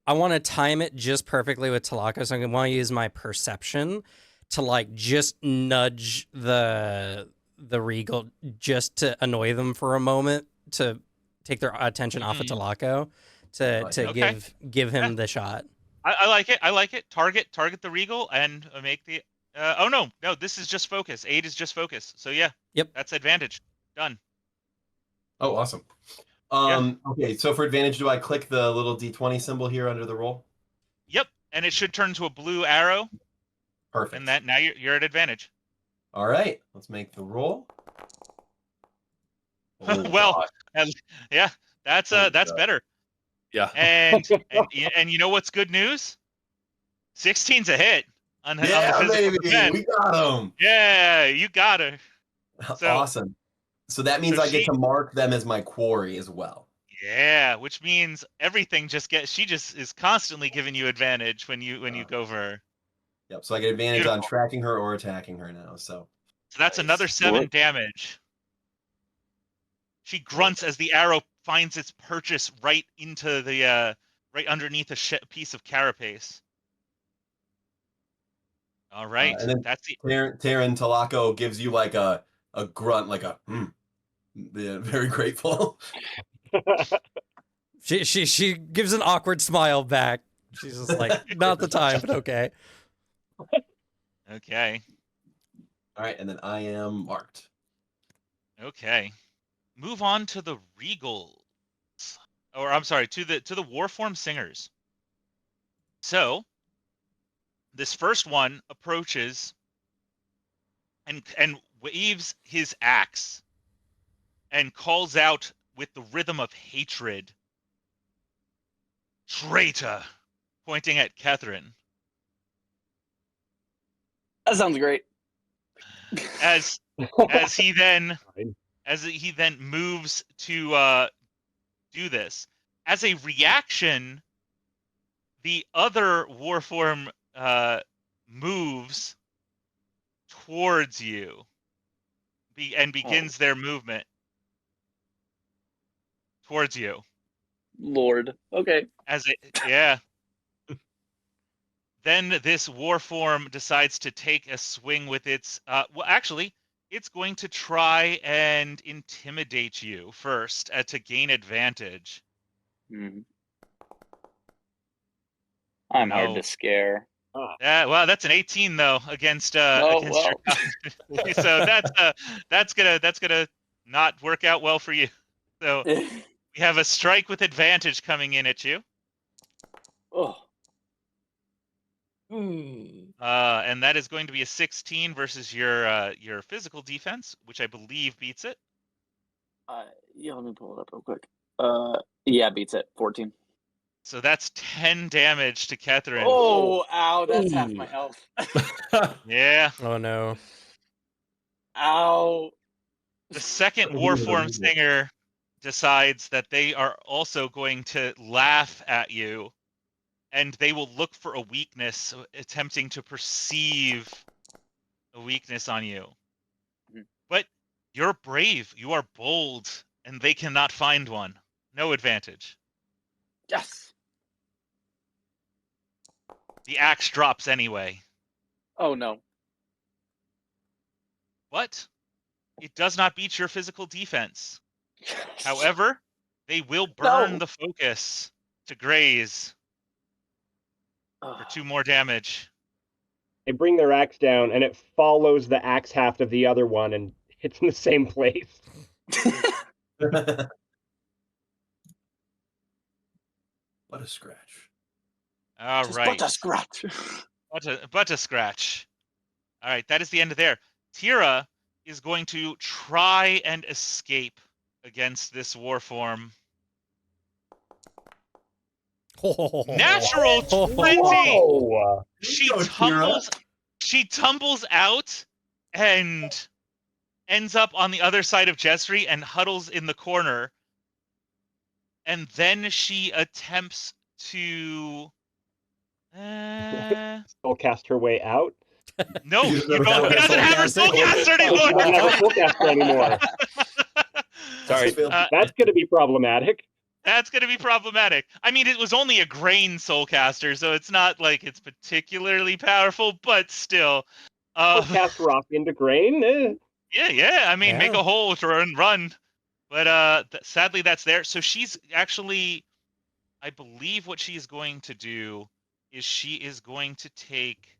I want to time it just perfectly with Talako, so I'm gonna want to use my perception to like just nudge the Regal just to annoy them for a moment to take their attention off of Talako to Okay. give him the shot. I like it. I like it. Target the Regal and make the. Oh no, this is just focus. Aid is just focus. So yeah. Yep. That's advantage. Done. Oh, awesome. Okay, so for advantage, do I click the little D20 symbol here under the roll? Yep. And it should turn to a blue arrow, Perfect. and that now you're at advantage. All right, let's make the roll. Oh, Well, gosh. yeah, that's Oh, God. better. Yeah. And you know what's good news? 16's a hit on the Yeah, physical baby, defense. we got him. Yeah, you got her. So- Awesome. So that means so I get she- to mark them as my quarry as well. Yeah, which means everything she just is constantly giving you advantage when you go for her. Yep. So I get advantage on Beautiful. tracking her or attacking her now. So So that's Nice. another 7 What? damage. She grunts as the arrow finds its purchase right into the right underneath a piece of carapace. All right, and then that's the Taryn Talako gives you like a grunt, like a Yeah, very grateful. She gives an awkward smile back. She's just like, not the time, but okay. Okay. All right, and then I am marked. Okay. Move on to the Regals. Or I'm sorry, to the Warform Singers. So, this first one approaches and waves his axe and calls out with the rhythm of hatred, "Traitor," pointing at Catherine. That sounds great. As he then moves to do this. As a reaction, the other Warform moves towards you and begins their movement towards you. Lord. Okay. Then this Warform decides to take a swing with its well, actually, it's going to try and intimidate you first to gain advantage. I'm hard to scare. Well, that's an 18 though against your so that's gonna not work out well for you. So we have a strike with advantage coming in at you. Oh. And that is going to be a 16 versus your physical defense, which I believe beats it. Yeah, let me pull it up real quick. Yeah, beats it. 14. So that's 10 damage to Catherine. Oh, ow, that's half my health. Yeah. Oh no. Ow. The second Warform Singer decides that they are also going to laugh at you, and they will look for a weakness, attempting to perceive a weakness on you. But you're brave, you are bold, and they cannot find one. No advantage. Yes. The axe drops anyway. Oh no. But it does not beat your physical defense. However, they will burn the focus to graze for 2 more damage. They bring their axe down, and it follows the axe haft of the other one and hits in the same place. What a scratch. All Just right. But a scratch. But a scratch. All right, that is the end of there. Tira is going to try and escape against this Warform. Natural 20! Whoa. She tumbles out and ends up on the other side of Jesri and huddles in the corner. And then she attempts to Soulcast her way out. No, you don't. He doesn't have her Soulcaster anymore. She doesn't have a Soulcaster anymore. Sorry. That's going to be problematic. That's going to be problematic. I mean, it was only a grain Soulcaster, so it's not like it's particularly powerful, but still. Soulcast rock into grain? Yeah. I mean, make a hole and run. But sadly, that's there. So she's actually, I believe what she's going to do is she is going to take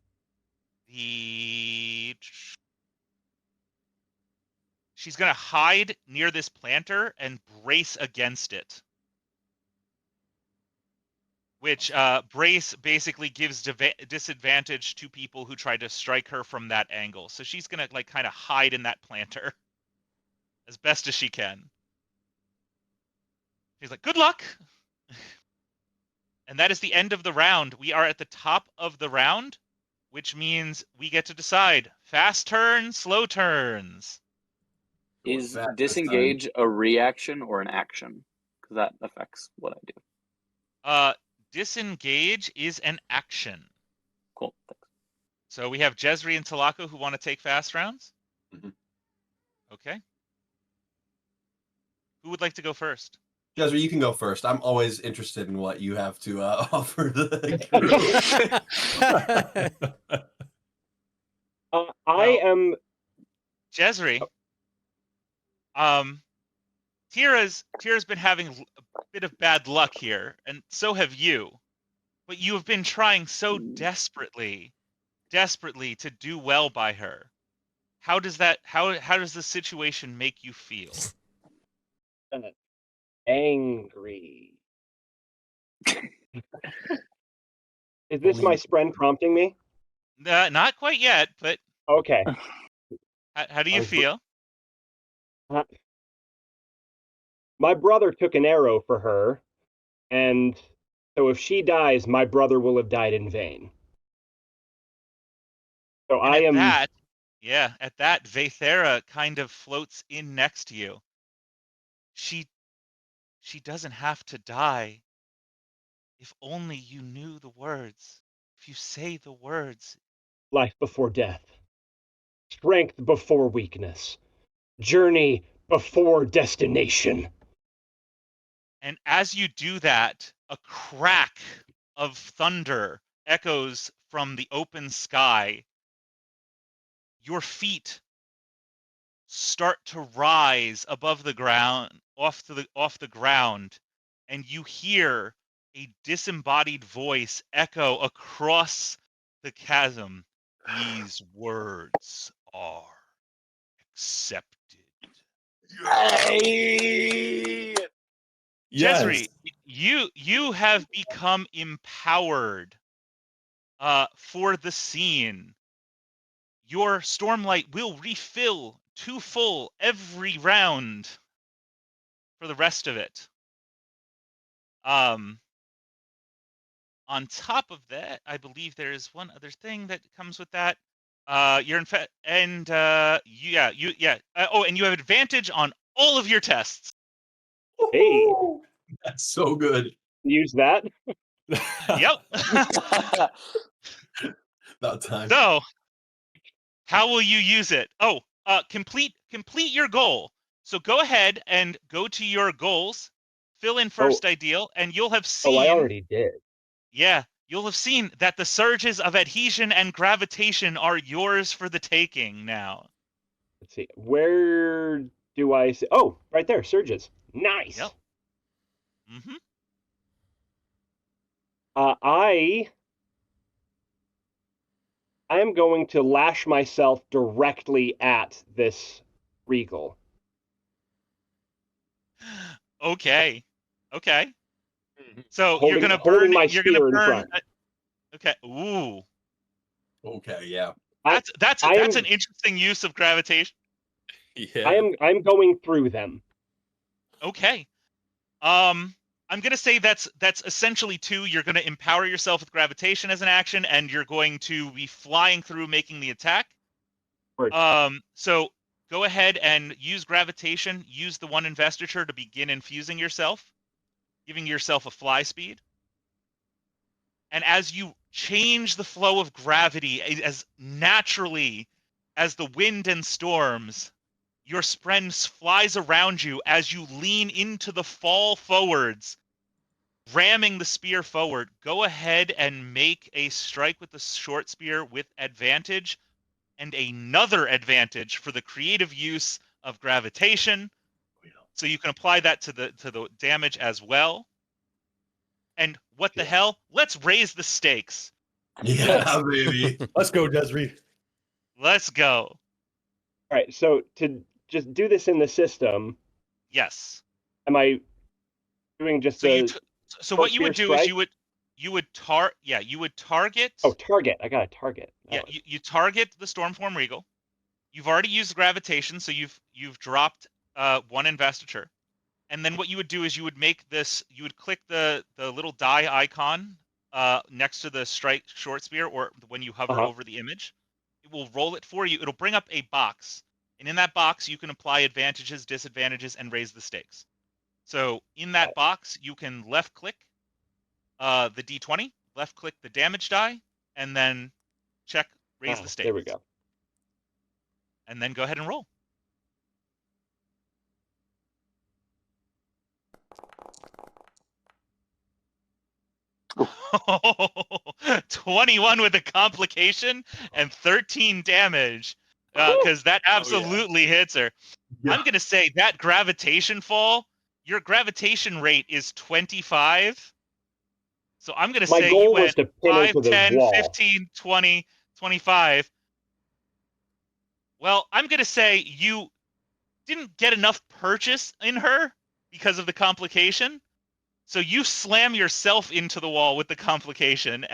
she's going to hide near this planter and brace against it. Which brace basically gives disadvantage to people who try to strike her from that angle. So she's going to kind of hide in that planter as best as she can. She's like, good luck. And that is the end of the round. We are at the top of the round, which means we get to decide fast turns, slow turns. Is disengage a reaction or an action? Because that affects what I do. Disengage is an action. Cool. Thanks. So we have Jesri and Talako who want to take fast rounds. Mm-hmm. Okay. Who would like to go first? Jesri, you can go first. I'm always interested in what you have to offer. I am Jesri. Tira's been having a bit of bad luck here, and so have you. But you have been trying so desperately to do well by her. How does the situation make you feel? Angry. Is this my spren prompting me? Not quite yet, but Okay. how do you feel? My brother took an arrow for her, and so if she dies, my brother will have died in vain. So And I am. at that, Vaethera kind of floats in next to you. She doesn't have to die. If only you knew the words. If you say the words. Life before death. Strength before weakness. Journey before destination. And as you do that, a crack of thunder echoes from the open sky. Your feet start to rise above the ground, off the ground, and you hear a disembodied voice echo across the chasm. These words are accepted. Yes. Jesri, you have become empowered for the scene. Your Stormlight will refill to full every round for the rest of it. On top of that, I believe there is one other thing that comes with that. You're in fact, and oh, and you have advantage on all of your tests. Hey. That's so good. Use that. Yep. About time. So, how will you use it? Oh, complete your goal. So go ahead and go to your goals, fill in first ideal, and you'll have seen. Oh, I already did. Yeah, you'll have seen that the surges of adhesion and gravitation are yours for the taking now. Let's see. Where do I see? Oh, right there. Surges. Nice. Yep. Mm-hmm. I am going to lash myself directly at this Regal. Okay. So Holding my spear in front. Okay. Ooh. Okay, yeah. That's an interesting use of gravitation. Yeah. I'm going through them. Okay. I'm gonna say that's essentially 2. You're gonna empower yourself with gravitation as an action, and you're going to be flying through, making the attack. Word. So go ahead and use gravitation. Use the 1 investiture to begin infusing yourself, giving yourself a fly speed. And as you change the flow of gravity as naturally as the wind and storms, your spren flies around you as you lean into the fall forwards, ramming the spear forward. Go ahead and make a strike with the short spear with advantage, and another advantage for the creative use of gravitation. So you can apply that to the damage as well. And what the hell? Let's raise the stakes. Yeah, baby. Let's go, Desri. Let's go. All right. So to just do this in the system, Yes. am I doing just so what you would do strike? is you would target. Oh, target. I got a target. Yeah, you target the Stormform Regal. You've already used gravitation, so you've dropped 1 investiture. And then what you would do is you would click the little die icon next to the strike short spear, or when you hover over the image. It will roll it for you. It'll bring up a box. And in that box, you can apply advantages, disadvantages, and raise the stakes. So in that box, you can left click the D20, left click the damage die, and then check raise the stakes. There we go. And then go ahead and roll. Oh, 21 with a complication and 13 damage, because that absolutely hits her. Yeah. I'm going to say that gravitation fall, your gravitation rate is 25. So I'm going to My say goal you was went to pin her 5, to the 10, wall. 15, 20, 25. Well, I'm going to say you didn't get enough purchase in her because of the complication. So you slam yourself into the wall with the complication,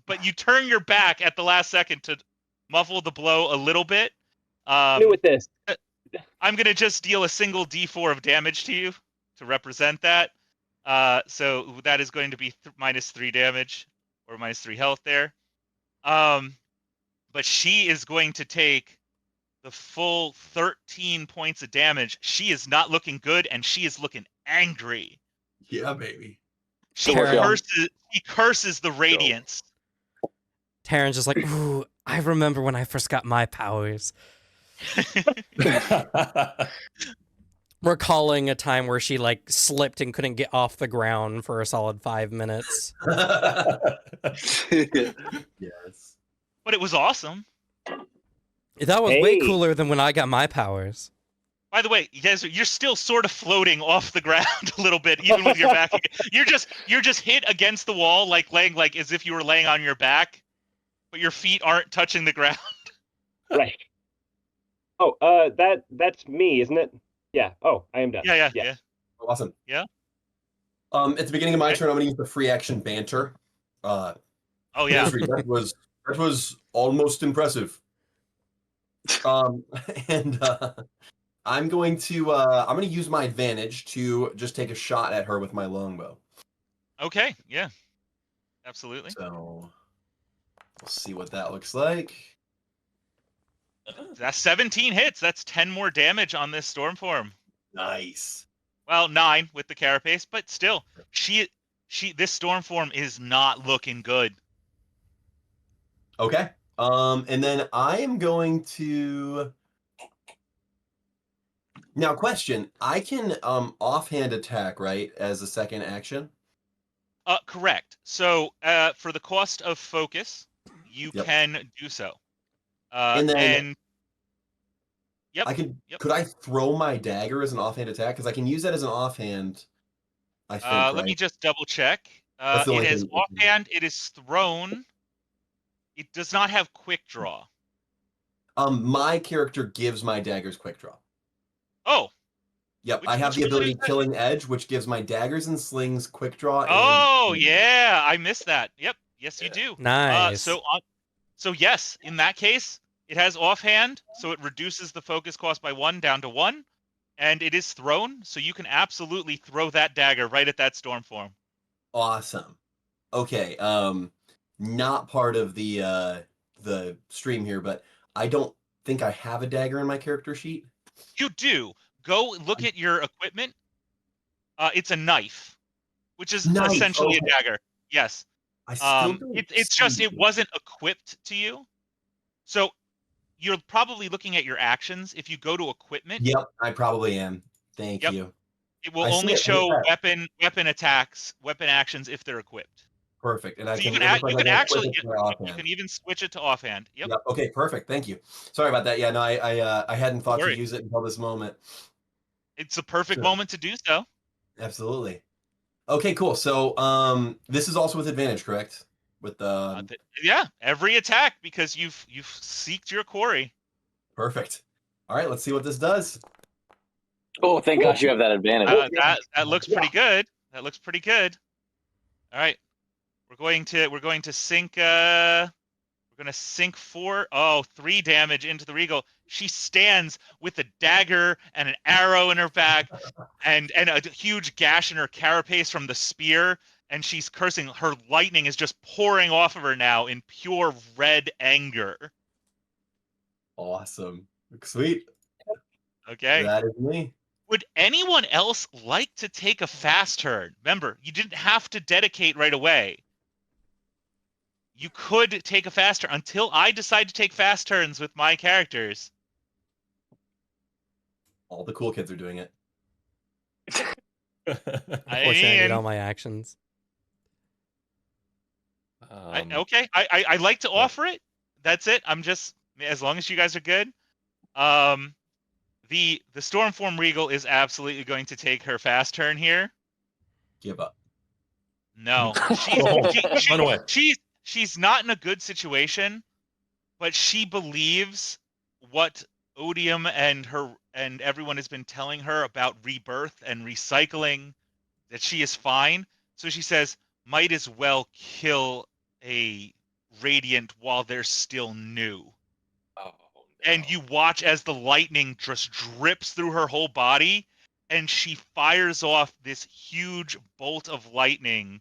but you turn your back at the last second to muffle the blow a little bit. New with this. I'm going to just deal a single d4 of damage to you to represent that. So that is going to be -3 damage or -3 health there. But she is going to take the full 13 points of damage. She is not looking good, and she is looking angry. Yeah, baby. She Good work, y'all. curses the radiance. Taryn's just like, ooh, I remember when I first got my powers. Recalling a time where she like slipped and couldn't get off the ground for a solid 5 minutes. Yes. But it was awesome. That was way Hey. cooler than when I got my powers. By the way, you guys, you're still sort of floating off the ground a little bit, even with your back. You're just hit against the wall, like laying like as if you were laying on your back, but your feet aren't touching the ground. Right. Oh, that's me, isn't it? Yeah. Oh, I am done. Yeah. Awesome. Yeah. At the beginning of my Okay. turn, I'm going to use the free action banter. Oh yeah. That was almost impressive. And I'm going to use my advantage to just take a shot at her with my longbow. Okay. Yeah. Absolutely. So we'll see what that looks like. That's 17 hits. That's 10 more damage on this Stormform. Nice. Well, 9 with the carapace, but still, this Stormform is not looking good. Okay. And then I am going to. Now, question: I can offhand attack, right, as a second action? Correct. So, for the cost of focus, you Yep. can do so. And then yep. I could. Yep. Could I throw my dagger as an offhand attack? Because I can use that as an offhand. I think. Right? Let me just double check. That's the It only is thing. offhand. It is thrown. It does not have quick draw. My character gives my daggers quick draw. Oh. Yep, Which- I have which the ability ability is that? Killing Edge, which gives my daggers and slings quick draw. Oh and yeah, I missed that. Yep. Yes, you Yeah. do. Nice. So yes, in that case, it has offhand, so it reduces the focus cost by 1 down to 1, and it is thrown, so you can absolutely throw that dagger right at that Stormform. Awesome. Okay, not part of the stream here, but I don't think I have a dagger in my character sheet. You do. Go look at your equipment. It's a knife, which is Knife, essentially okay. a dagger. Yes. I still don't. It's just see it wasn't equipped to you. So you're probably looking at your actions. If you go to equipment, Yep, I probably am. Thank Yep. you. it will I see only it. show Look at that. weapon attacks, weapon actions if they're equipped. Perfect. And I So can. you can It looks like you I can can equip actually it to my you offhand. can even switch it to offhand. Yep. Yep. Okay. Perfect. Thank you. Sorry about that. Yeah. No, I hadn't thought to worry. use it until this moment. It's a perfect Sure. moment to do so. Absolutely. Okay. Cool. So this is also with advantage, correct? With the Yeah, every attack because you've seeked your quarry. perfect. All right. Let's see what this does. Oh, thank gosh you have that advantage. That looks pretty good. That looks pretty good. All right, we're going to sink. We're going to sink 3 damage into the Regal. She stands with a dagger and an arrow in her back, and a huge gash in her carapace from the spear. And she's cursing. Her lightning is just pouring off of her now in pure red anger. Awesome. Sweet. Okay. That is me. Would anyone else like to take a fast turn? Remember, you didn't have to dedicate right away. You could take a fast turn until I decide to take fast turns with my characters. All the cool kids are doing it. Unfortunately, I did all my actions. Okay, I like to offer it. That's it. I'm just, as long as you guys are good. the Stormform Regal is absolutely going to take her fast turn here. Give up. No, Oh, run away. she's not in a good situation, but she believes what Odium and everyone has been telling her about rebirth and recycling, that she is fine. So she says, might as well kill a Radiant while they're still new. Oh, And you watch as the lightning just drips through her whole body, and she fires off this huge bolt of lightning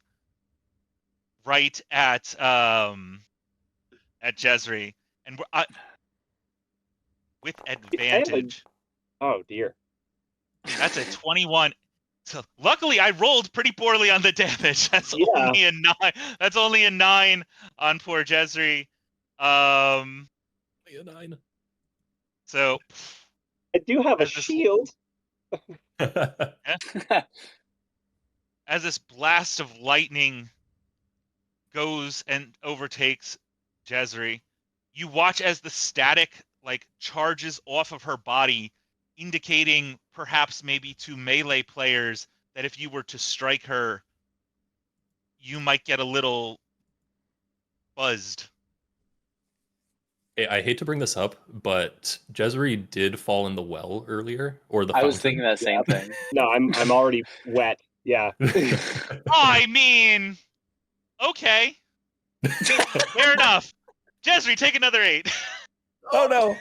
right at Jezri, and with advantage. Oh dear. That's a 21. So luckily, I rolled pretty poorly on the damage. That's Yeah. only a 9. That's only a 9 on poor Jezri. a 9. So I do have a As this- shield. as this blast of lightning goes and overtakes Jezri, you watch as the static charges off of her body, indicating perhaps maybe to melee players that if you were to strike her, you might get a little buzzed. Hey, I hate to bring this up, but Jezri did fall in the well earlier, or the I was fountain. thinking that same thing. No, I'm already wet. Yeah. I mean, okay, fair enough. Jezri, take another 8. Oh no!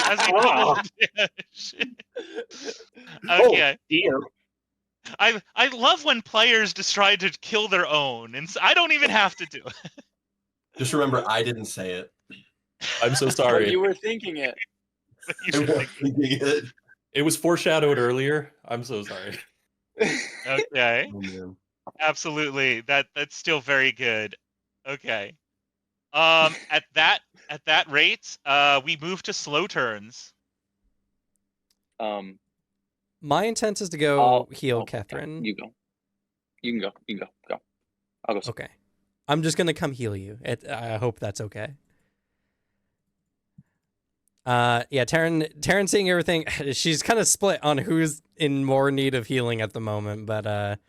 As he Wow. doubles the damage. Oh Okay. dear. I love when players just try to kill their own, and I don't even have to do it. Just remember, I didn't say it. I'm so But sorry. you were thinking it. You I should was think- thinking it. It was foreshadowed earlier. I'm so sorry. Okay, Oh, man. absolutely. That's still very good. Okay. At that rate, we move to slow turns. My intent is to go I'll- heal oh, Catherine. You go. You can go. You can go. Go. I'll go. Okay. I'm just gonna come heal you. I hope that's okay. Yeah, Taryn seeing everything, she's kind of split on who's in more need of healing at the moment, but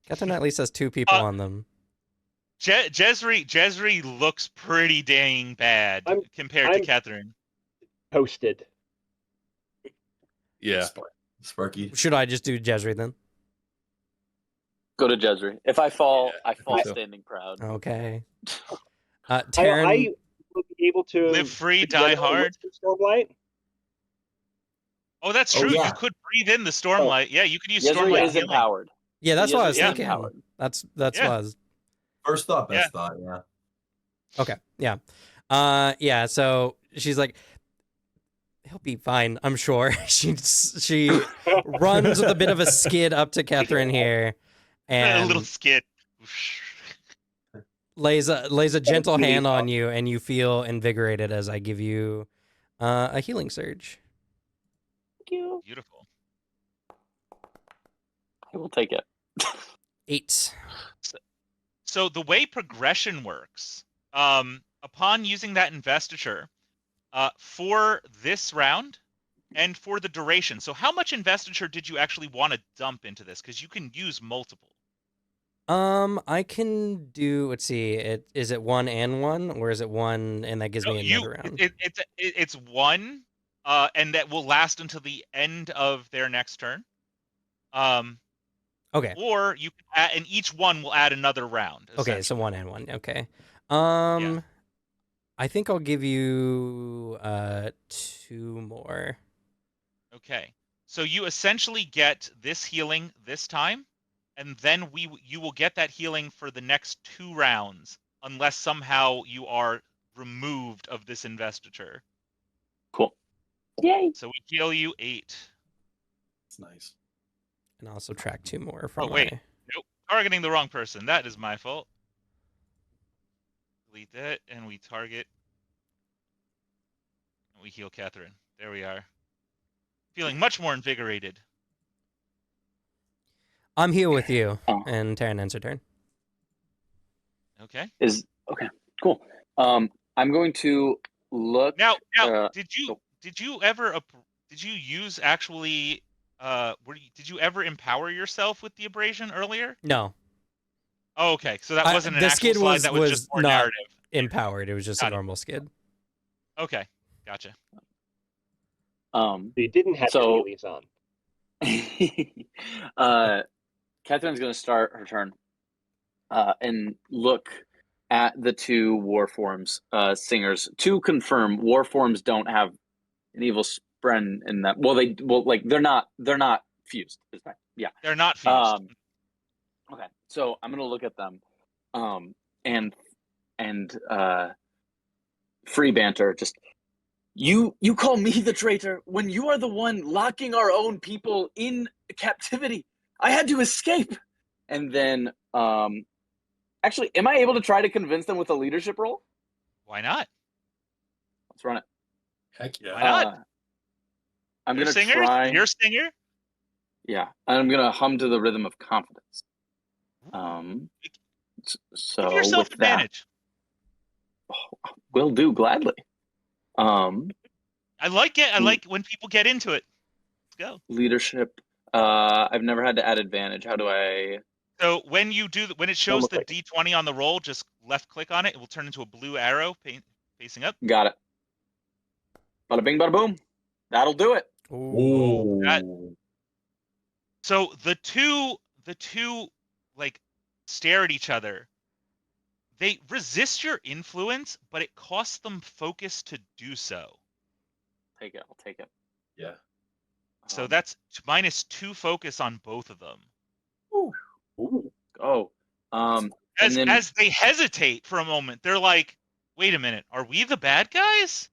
Catherine at least has 2 people on them. Jezri looks pretty dang bad compared to I'm- Catherine. Toasted. Yeah. Sparky. Should I just do Jezri then? Go to Jezri. If I fall, Yeah, I fall so. standing proud. Okay. I Taryn, will be able to Live free, die generate hard. Stormlight. Oh, that's Oh, true. yeah. You could breathe in the Stormlight. Yeah, you could use Jezri Stormlight is healing. empowered. yeah, that's what I was Jezri is thinking. empowered. That's Yeah. what I was. First thought, best thought, yeah. Okay, yeah. Yeah, so she's like, he'll be fine, I'm sure. She runs with a bit of a skid up to Catherine here A little and skid. lays a gentle me, hand on you, and you feel invigorated as I give you a healing surge. Thank you. Beautiful. I will take it. 8. So the way progression works, upon using that investiture, for this round and for the duration. So how much investiture did you actually want to dump into this? Because you can use multiple. I can do. Let's see. Is it 1 and 1, or is it 1 and that gives No, me another round? It's 1, and that will last until the end of their next turn. Okay. Or you can add, and each one will add another round. Okay. So essentially. 1 and 1. Okay. Yeah. I think I'll give you 2 more. Okay. So you essentially get this healing this time, and then you will get that healing for the next 2 rounds, unless somehow you are removed of this investiture. Cool. Yay. So we heal you 8. It's nice. And I'll subtract 2 more from Oh, wait. my... Nope. Targeting the wrong person. That is my fault. Delete that, and we target. And we heal Catherine. There we are. Feeling much more invigorated. I'm here with you. Oh. And Taryn ends her turn. Okay. Okay. Cool. I'm going to look. Now, Uh, did you ever did you use actually? Did you ever empower yourself with the abrasion earlier? No. Oh, okay. So that wasn't an the actual skid slide. That was just more not narrative. empowered. It was just a Got it. normal skid. Okay, gotcha. So you didn't have So- your Heelys on. Catherine's going to start her turn and look at the two Warforms singers to confirm Warforms don't have an evil spren in them. Well, they're not fused. Is that? Yeah. They're not fused. Okay, so I'm gonna look at them, and free banter. Just you call me the traitor when you are the one locking our own people in captivity. I had to escape, and then actually, am I able to try to convince them with a leadership role? Why not? Let's run it. Heck yeah. Why not? I'm You're gonna singer? try. You're a singer? Yeah, I'm gonna hum to the rhythm of confidence. So Give yourself with that, advantage. will do gladly. I like it. I like when people get into it. Let's go. Leadership. I've never had to add advantage. How do I? So when you do, when it shows Double the click. D20 on the roll, just left click on it. It will turn into a blue arrow facing up. Got it. Bada bing, bada boom. That'll do it. Ooh. So the two like stare at each other. They resist your influence, but it costs them focus to do so. Take it. I'll take it. Yeah. So that's -2 focus on both of them. Ooh. Oh. And then As they hesitate for a moment, they're like, "Wait a minute, are we the bad guys?"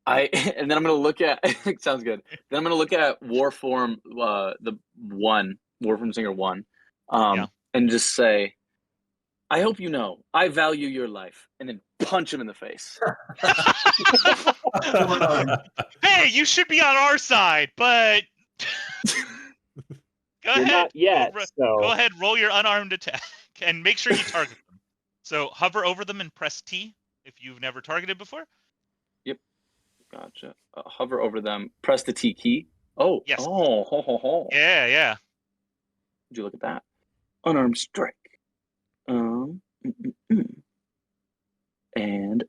and then I'm gonna look at. Sounds good. Then I'm gonna look at Warform, the one Warform Singer 1, Yeah. and just say, "I hope you know I value your life," and then punch him in the face. Hey, you should be on our side, but go You're ahead. not yet, Go ahead, roll your unarmed attack and make sure you target them. So hover over them and press T if you've never targeted before. Gotcha. Hover over them. Press the T key. Oh. Yes. Oh. Ho, ho, ho. Yeah. Would you look at that? Unarmed strike. And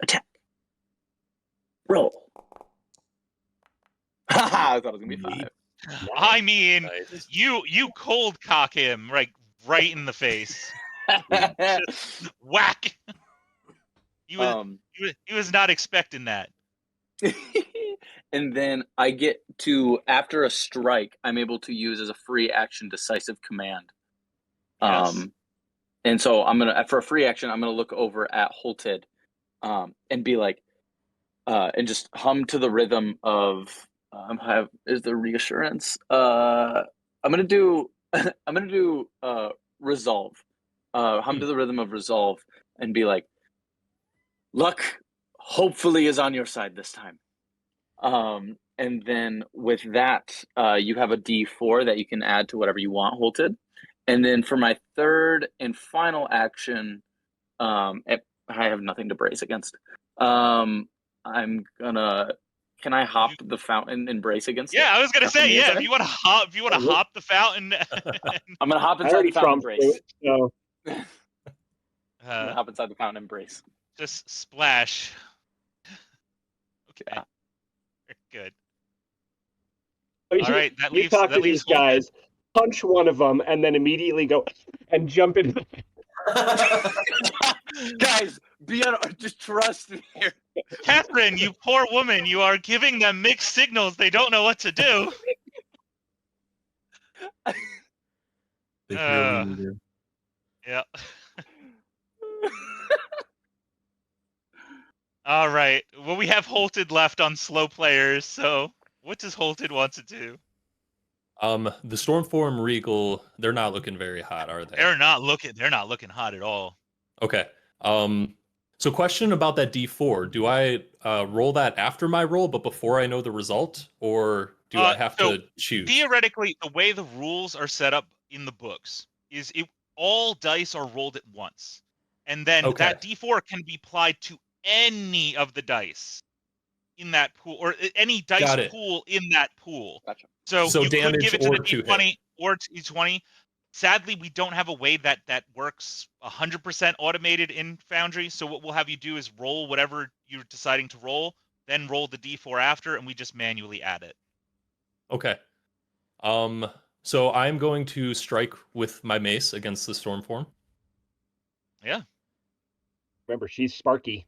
attack. Roll. Haha, I thought it was gonna be 5. I mean, Nice. you cold cock him right in the face. Whack. He was not expecting that. And then I get to, after a strike, I'm able to use as a free action decisive command. Yes. And so I'm gonna, for a free action, I'm gonna look over at Holted, and be like, and just hum to the rhythm of is the reassurance. I'm gonna do resolve. Hum to the rhythm of resolve and be like, luck hopefully is on your side this time. And then with that, you have a D4 that you can add to whatever you want, Holted. And then for my third and final action, I have nothing to brace against. I'm gonna. Can I hop the fountain and brace against it? Yeah, I was gonna After say, me, yeah. is If you want to hop the fountain, I'm gonna hop I inside already the fountain and trumped brace. it, so I'm gonna hop inside the fountain and brace. just splash. Okay. Yeah. Good. I mean, All right, that you leaves- talk that to leaves these guys, punch one of them, and then immediately go and jump in. Guys, just trust me here. Catherine, you poor woman, you are giving them mixed signals. They don't know what to do. They really need you. Yeah. All right. Well, we have Holted left on slow players, so what does Holted want to do? The Stormform Regal, they're not looking very hot, are they? They're not looking hot at all. Okay. So question about that D4. Do I roll that after my roll, but before I know the result, or do I have so to choose? Theoretically, the way the rules are set up in the books is all dice are rolled at once, and then Okay. that D4 can be applied to any of the dice. in that pool, or any dice Got it. pool in that pool. Gotcha. So So you could damage give it to or the to D20 or to D20. Sadly, we don't have a way that works 100% automated in Foundry. So what we'll have you do is roll whatever you're deciding to roll, then roll the D4 after, and we just manually add it. Okay. So I'm going to strike with my mace against the storm form. Yeah, Remember, she's Sparky.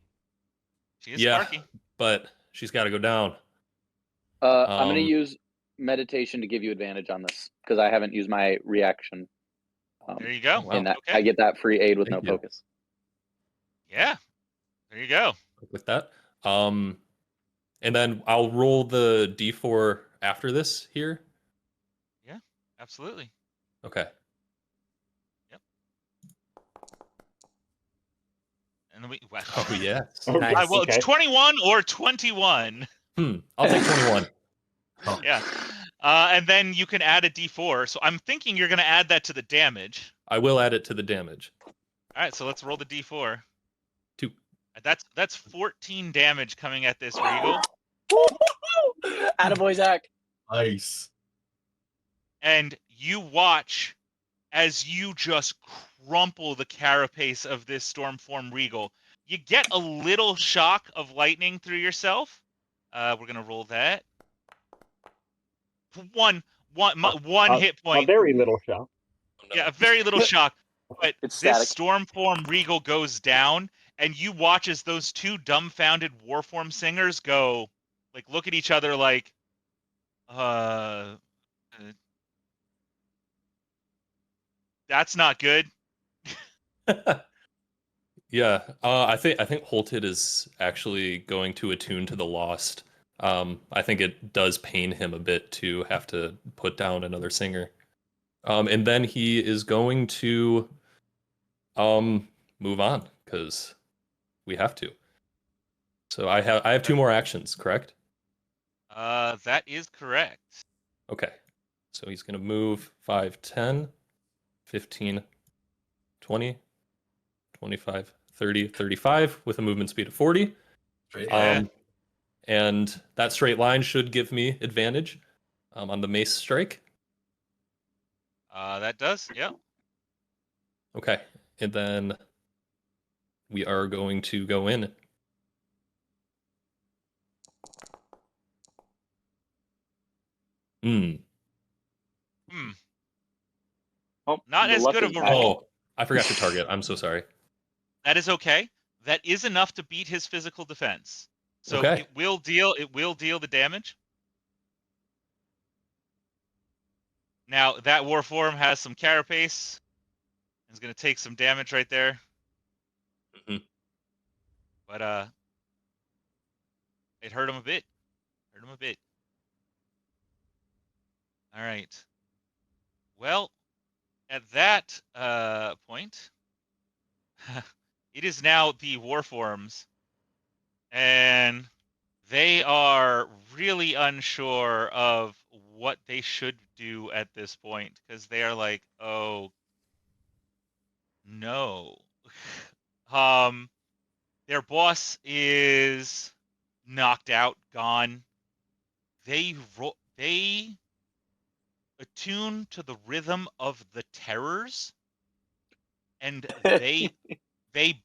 she is Yeah, Sparky. but she's got to go down. I'm going to Um, use meditation to give you advantage on this because I haven't used my reaction. There you go. Oh, wow. In that, Okay. I get that free aid with Thank no you. focus. Yeah. There you go. With that. And then I'll roll the D4 after this here. Absolutely. Okay. And then we. Wow. Oh, yes. Okay. Nice. Well, Okay. it's 21 or 21. I'll take 21. Oh. Yeah. And then you can add a D4. So I'm thinking you're going to add that to the damage. I will add it to the damage. All right, so let's roll the D4. 2. That's 14 damage coming at this Regal. Attaboy, Zach. Nice. And you watch as you just crumple the carapace of this Stormform Regal. You get a little shock of lightning through yourself. We're going to roll that. One hit A point. very little shot. Yeah, a very little shock. But It's this static. Stormform Regal goes down, and you watch as those two dumbfounded Warform singers go, like, look at each other like, that's not good. Yeah, I think Holted is actually going to attune to the lost. I think it does pain him a bit to have to put down another singer. And then he is going to move on because we have to. So I have 2 more actions, correct? That is correct. Okay. So he's going to move 5, 10, 15, 20, 25, 30, 35 with a movement speed of 40. Straight Yeah. line. And that straight line should give me advantage on the mace strike. That does, yeah. Okay. And then we are going to go in. Hmm. Oh, Not the as luck good is of a back. roll. Oh, I forgot to target. I'm so sorry. That is okay. That is enough to beat his physical defense. So Okay. it will deal the damage. Now that Warform has some carapace. Is going to take some damage right there. Mhm. But it hurt him a bit. All right. Well, at that point, it is now the Warforms, and they are really unsure of what they should do at this point because they are like, oh no. Their boss is knocked out, gone. They attune to the rhythm of the terrors, and they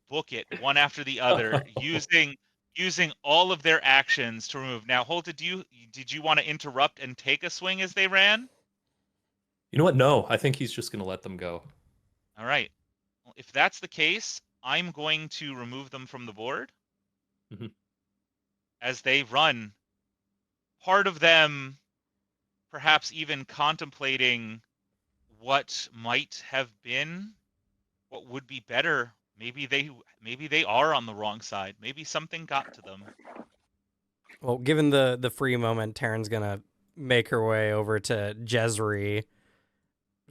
book it one after the other using all of their actions to remove. Now, Holt, did you want to interrupt and take a swing as they ran? You know what? No, I think he's just going to let them go. All right. Well, if that's the case, I'm going to remove them from the board. Mhm. As they run. Part of them perhaps even contemplating what might have been, what would be better. Maybe they are on the wrong side. Maybe something got to them. Well, given the free moment, Taryn's gonna make her way over to Jezri,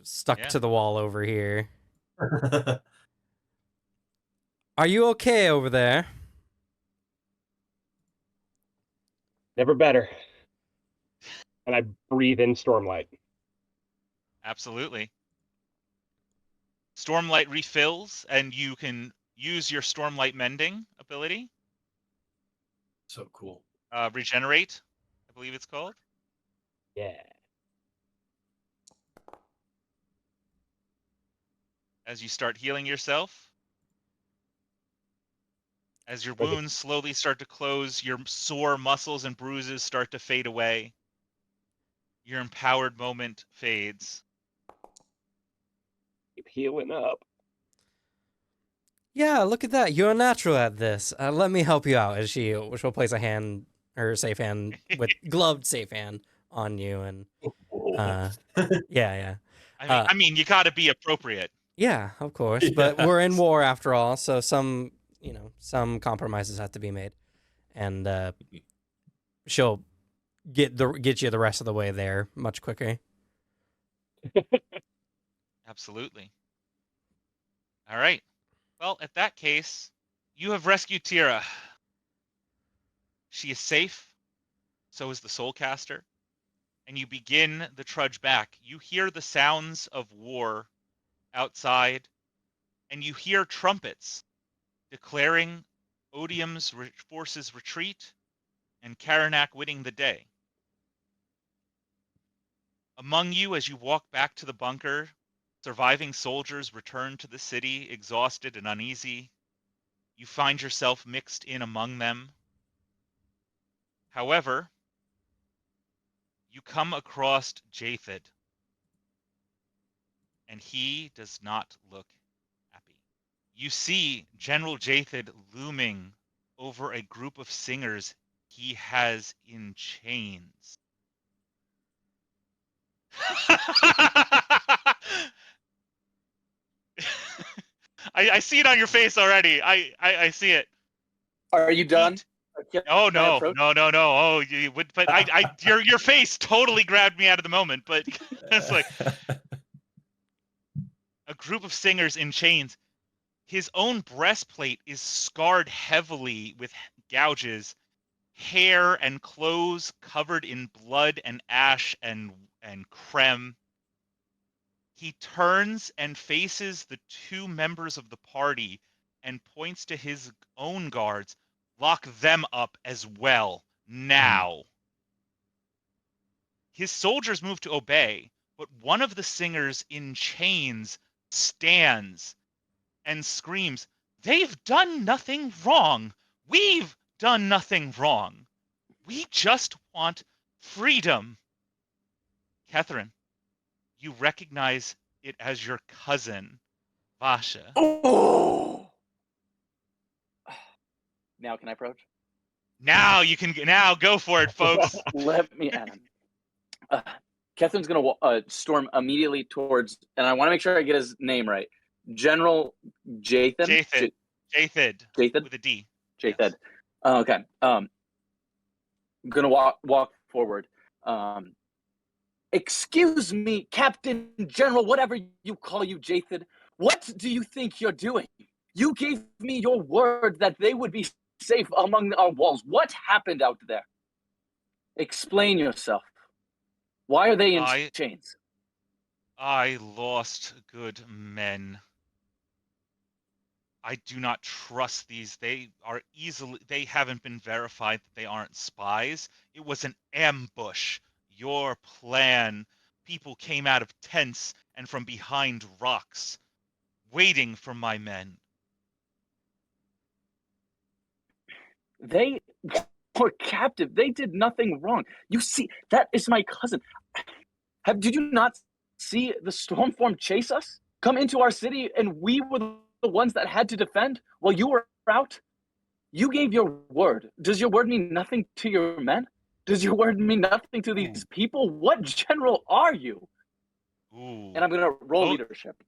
stuck Yeah. to the wall over here. Are you okay over there? Never better. And I breathe in Stormlight. Absolutely. Stormlight refills, and you can use your Stormlight mending ability. So cool. Regenerate, I believe it's called. Yeah. As you start healing yourself, as your Okay. wounds slowly start to close, your sore muscles and bruises start to fade away. Your empowered moment fades. Keep healing up. Yeah, look at that. You're a natural at this. Let me help you out. As she'll place a hand, her safe hand, with gloved safe hand on you, and yeah. I mean, you got to be appropriate. Yeah, of course. But we're in Yes. war after all, so some compromises have to be made, and she'll get you the rest of the way there much quicker. Absolutely. All right. Well, at that case, you have rescued Tira. She is safe. So is the Soulcaster. And you begin the trudge back. You hear the sounds of war outside, and you hear trumpets declaring Odium's forces retreat and Karanak winning the day. Among you, as you walk back to the bunker, surviving soldiers return to the city, exhausted and uneasy. You find yourself mixed in among them. However, you come across Jathid, and he does not look happy. You see General Jathid looming over a group of singers he has in chains. I see it on your face already. I see it. Are you done? Oh Can I no, approach? no. Oh, you would, but your face totally grabbed me out of the moment. But it's like a group of singers in chains. His own breastplate is scarred heavily with gouges, hair and clothes covered in blood and ash and creme. He turns and faces the two members of the party and points to his own guards. Lock them up as well, now. His soldiers move to obey, but one of the singers in chains stands and screams, "They've done nothing wrong. We've done nothing wrong. We just want freedom." Catherine, you recognize it as your cousin, Vasha. Oh! Now can I approach? Now you can go for it, folks. Let me. Catherine's gonna storm immediately towards, and I want to make sure I get his name right. General Jathid. Jathid. Jathid With a D. Jathid. Yes. Okay. I'm gonna walk forward. Excuse me, Captain General, whatever you call you, Jathid. What do you think you're doing? You gave me your word that they would be safe among our walls. What happened out there? Explain yourself. Why are they in chains? I lost good men. I do not trust these. They haven't been verified that they aren't spies. It was an ambush. Your plan. People came out of tents and from behind rocks, waiting for my men. They were captive. They did nothing wrong. You see, that is my cousin. Did you not see the Stormform chase us? Come into our city, and we were the ones that had to defend while you were out? You gave your word. Does your word mean nothing to your men? Does your word mean nothing to these people? What general are you? Ooh. And I'm going to roll leadership.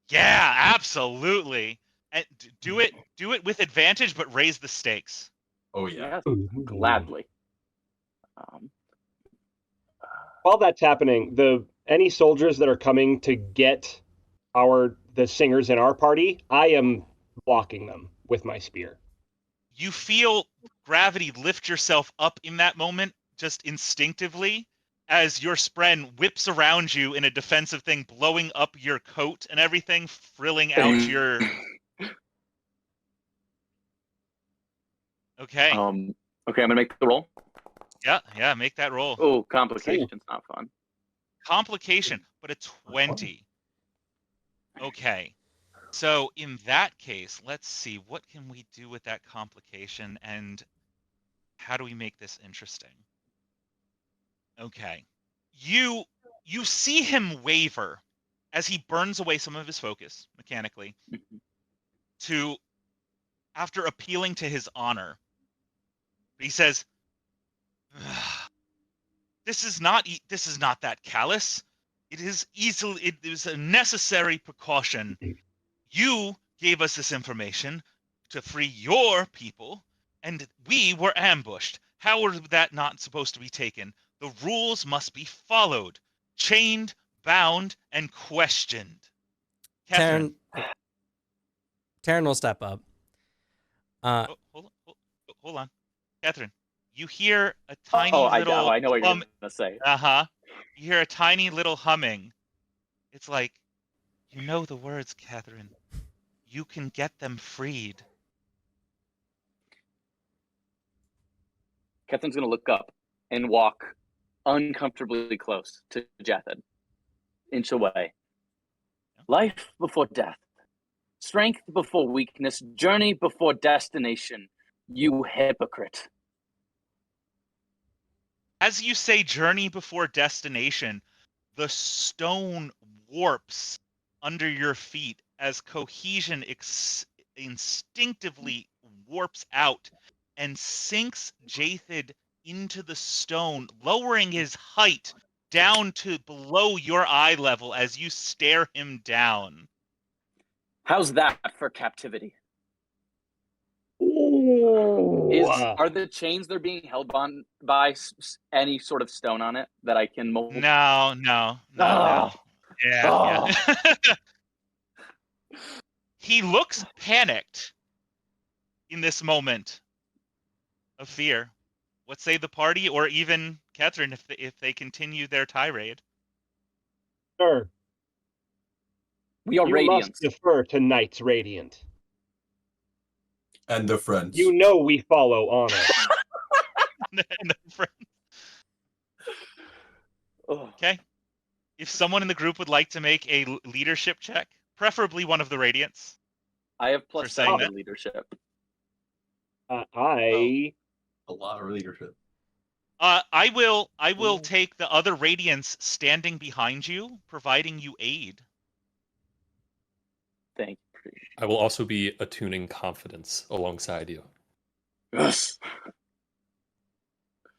Yeah, absolutely. And do it with advantage, but raise the stakes. Oh yeah. Gladly. While that's happening, any soldiers that are coming to get the singers in our party, I am blocking them with my spear. You feel gravity lift yourself up in that moment, just instinctively, as your spren whips around you in a defensive thing, blowing up your coat and everything, frilling out your... Okay. Okay, I'm gonna make the roll. Yeah, make that roll. Oh, complication's not fun. Complication, but a 20. Okay. So in that case, let's see, what can we do with that complication and how do we make this interesting? Okay. You see him waver as he burns away some of his focus mechanically to after appealing to his honor. He says, this is not that callous. It is a necessary precaution. You gave us this information to free your people, and we were ambushed. How are that not supposed to be taken? The rules must be followed, chained, bound, and questioned. Catherine. Taryn will step up. Hold on. Catherine, you hear a tiny little I know what you're going to say. You hear a tiny little humming. It's like, you know the words, Catherine. You can get them freed. Catherine's going to look up and walk uncomfortably close to Jathan. Inch away. Life before death. Strength before weakness. Journey before destination. You hypocrite. As you say journey before destination, the stone warps under your feet as cohesion instinctively warps out and sinks Jathid into the stone, lowering his height down to below your eye level as you stare him down. How's that for captivity? Are the chains they're being held on by any sort of stone on it that I can mold? No. Yeah. He looks panicked in this moment of fear. What say the party, or even Catherine, if they continue their tirade? Sir, we are you Radiant. must defer to Knights Radiant. And the friends. You know we follow honor. And the friends. Okay. If someone in the group would like to make a leadership check, preferably one of the Radiants. I have For plus saying 7 that. leadership. A lot of leadership. I will take the other Radiants standing behind you, providing you aid. Thank you. I will also be attuning confidence alongside you. Yes.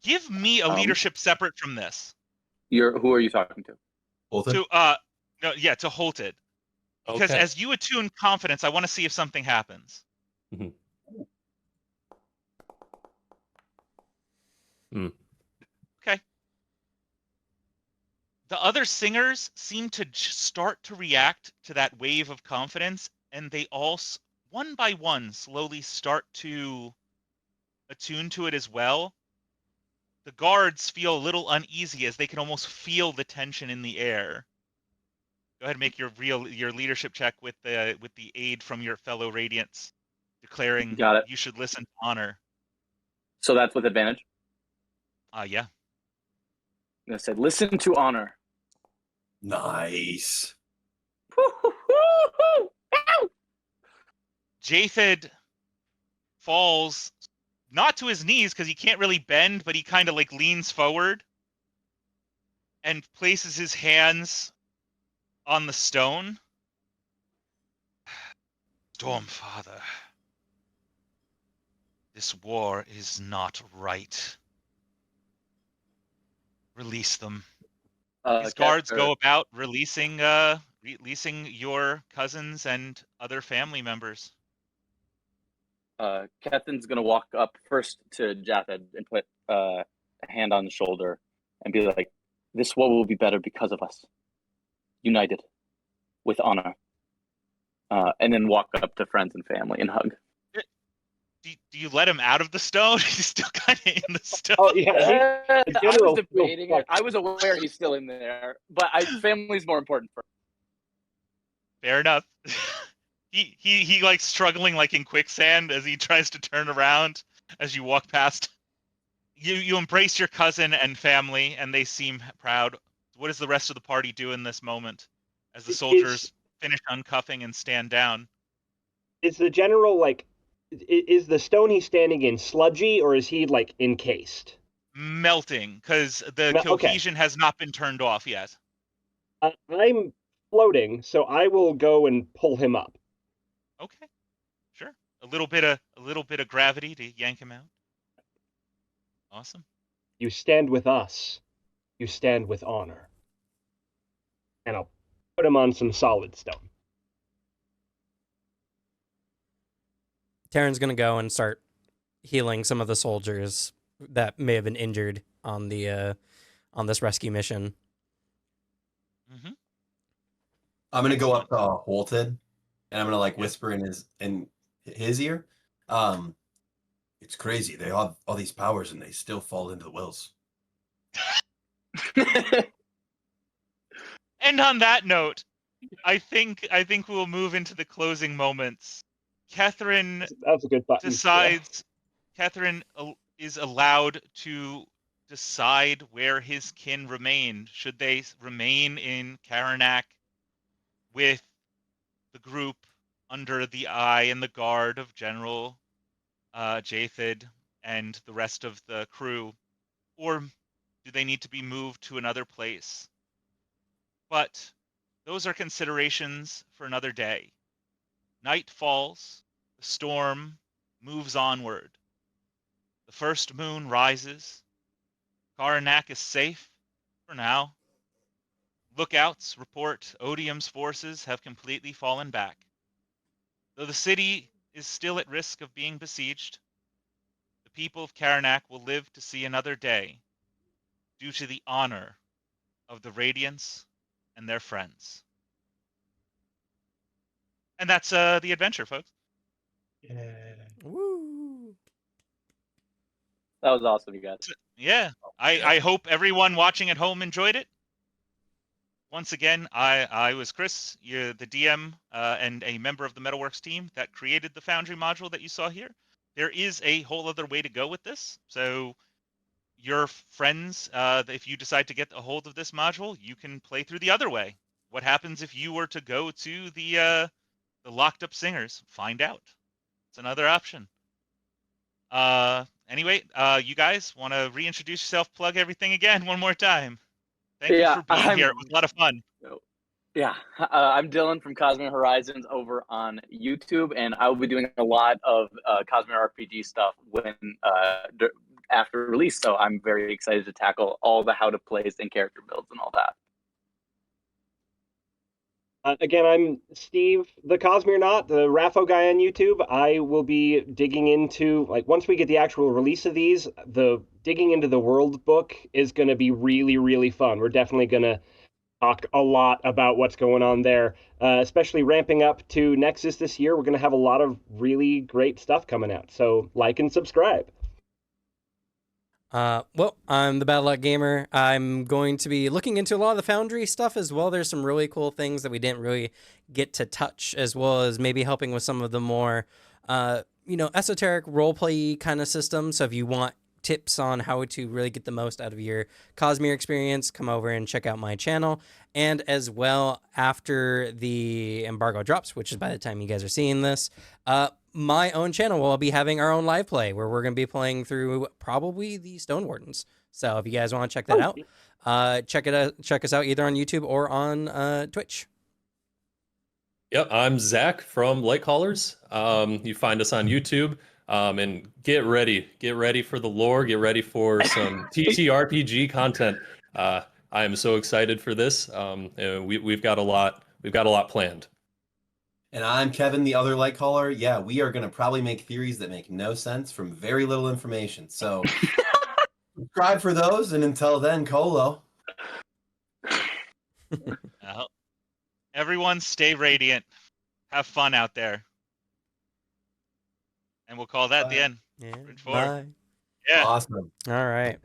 Give me a leadership separate from this. Who are you talking to? Bolton? To Holted. Because Okay. as you attune confidence, I want to see if something happens. Mm-hmm. Okay. The other singers seem to start to react to that wave of confidence, and they all, one by one, slowly start to attune to it as well. The guards feel a little uneasy as they can almost feel the tension in the air. Go ahead and make your leadership check with the aid from your fellow Radiants, declaring Got it. You should listen to honor. So that's with advantage? Yeah. I'm going to say, listen to honor. Nice. Jathid falls, not to his knees because he can't really bend, but he kind of like leans forward and places his hands on the stone. Stormfather, this war is not right. Release them. These guards go about releasing your cousins and other family members. Catherine's going to walk up first to Jathid and put a hand on the shoulder and be like, this war will be better because of us. United. With honor. And then walk up to friends and family and hug. Do you let him out of the stone? He's still kind of in the stone. Oh yeah, I was debating it. I was aware he's still in there, but family's more important for me. Fair enough. He like struggling like in quicksand as he tries to turn around as you walk past. you embrace your cousin and family, and they seem proud. What does the rest of the party do in this moment, as the soldiers finish uncuffing and stand down? Is the general like? Is the stone he's standing in sludgy, or is he like encased? Melting, because the Okay. cohesion has not been turned off yet. I'm floating, so I will go and pull him up. Okay, sure. A little bit of gravity to yank him out. Awesome. You stand with us. You stand with honor. And I'll put him on some solid stone. Taryn's gonna go and start healing some of the soldiers that may have been injured on the on this rescue mission. Mm-hmm. I'm gonna go up to Holted, and I'm gonna like whisper in his ear. It's crazy. They have all these powers, and they still fall into the wells. And on that note, I think we'll move into the closing moments. Catherine That's a good button. decides. Yeah. Catherine is allowed to decide where his kin remain. Should they remain in Karanak with the group under the eye and the guard of General Japhid and the rest of the crew, or do they need to be moved to another place? But those are considerations for another day. Night falls, the storm moves onward. The first moon rises. Karanak is safe for now. Lookouts report Odium's forces have completely fallen back. Though the city is still at risk of being besieged, the people of Karanak will live to see another day due to the honor of the Radiants and their friends. And that's the adventure, folks. Yeah. Woo! That was awesome, you guys. Yeah. I hope everyone watching at home enjoyed it. Once again, I was Chris, the DM and a member of the Metalworks team that created the Foundry module that you saw here. There is a whole other way to go with this. So your friends, if you decide to get a hold of this module, you can play through the other way. What happens if you were to go to the locked up singers? Find out. It's another option. Anyway, you guys want to reintroduce yourself, plug everything again one more time. Thank you for being here. It was a lot of fun. Yeah, I'm Dylan from Cosmere Horizons over on YouTube, and I will be doing a lot of Cosmere RPG stuff when after release. So I'm very excited to tackle all the how to plays and character builds and all that. Again, I'm Steve, the Cosmere Not, the Raffo guy on YouTube. I will be digging into, like, once we get the actual release of these, the digging into the world book is going to be really, really fun. We're definitely going to talk a lot about what's going on there, especially ramping up to Nexus this year. We're going to have a lot of really great stuff coming out. So like and subscribe. Well, I'm the Bad Luck Gamer. I'm going to be looking into a lot of the Foundry stuff as well. There's some really cool things that we didn't really get to touch, as well as maybe helping with some of the more, esoteric roleplay kind of systems. So if you want tips on how to really get the most out of your Cosmere experience, come over and check out my channel. And as well, after the embargo drops, which is by the time you guys are seeing this, my own channel will be having our own live play where we're going to be playing through probably the Stone Wardens. So if you guys want to check that out, check us out either on YouTube or on Twitch. Yep, I'm Zach from Lightcallers. You find us on YouTube. And get ready for the lore. Get ready for some TTRPG content. I am so excited for this. And we've got a lot planned. And I'm Kevin, the other light caller. Yeah, we are going to probably make theories that make no sense from very little information. So subscribe for those. And until then, Colo. Everyone stay radiant. Have fun out there. And we'll call that the end. Yeah. Bye. Bye. Yeah. Awesome. All right.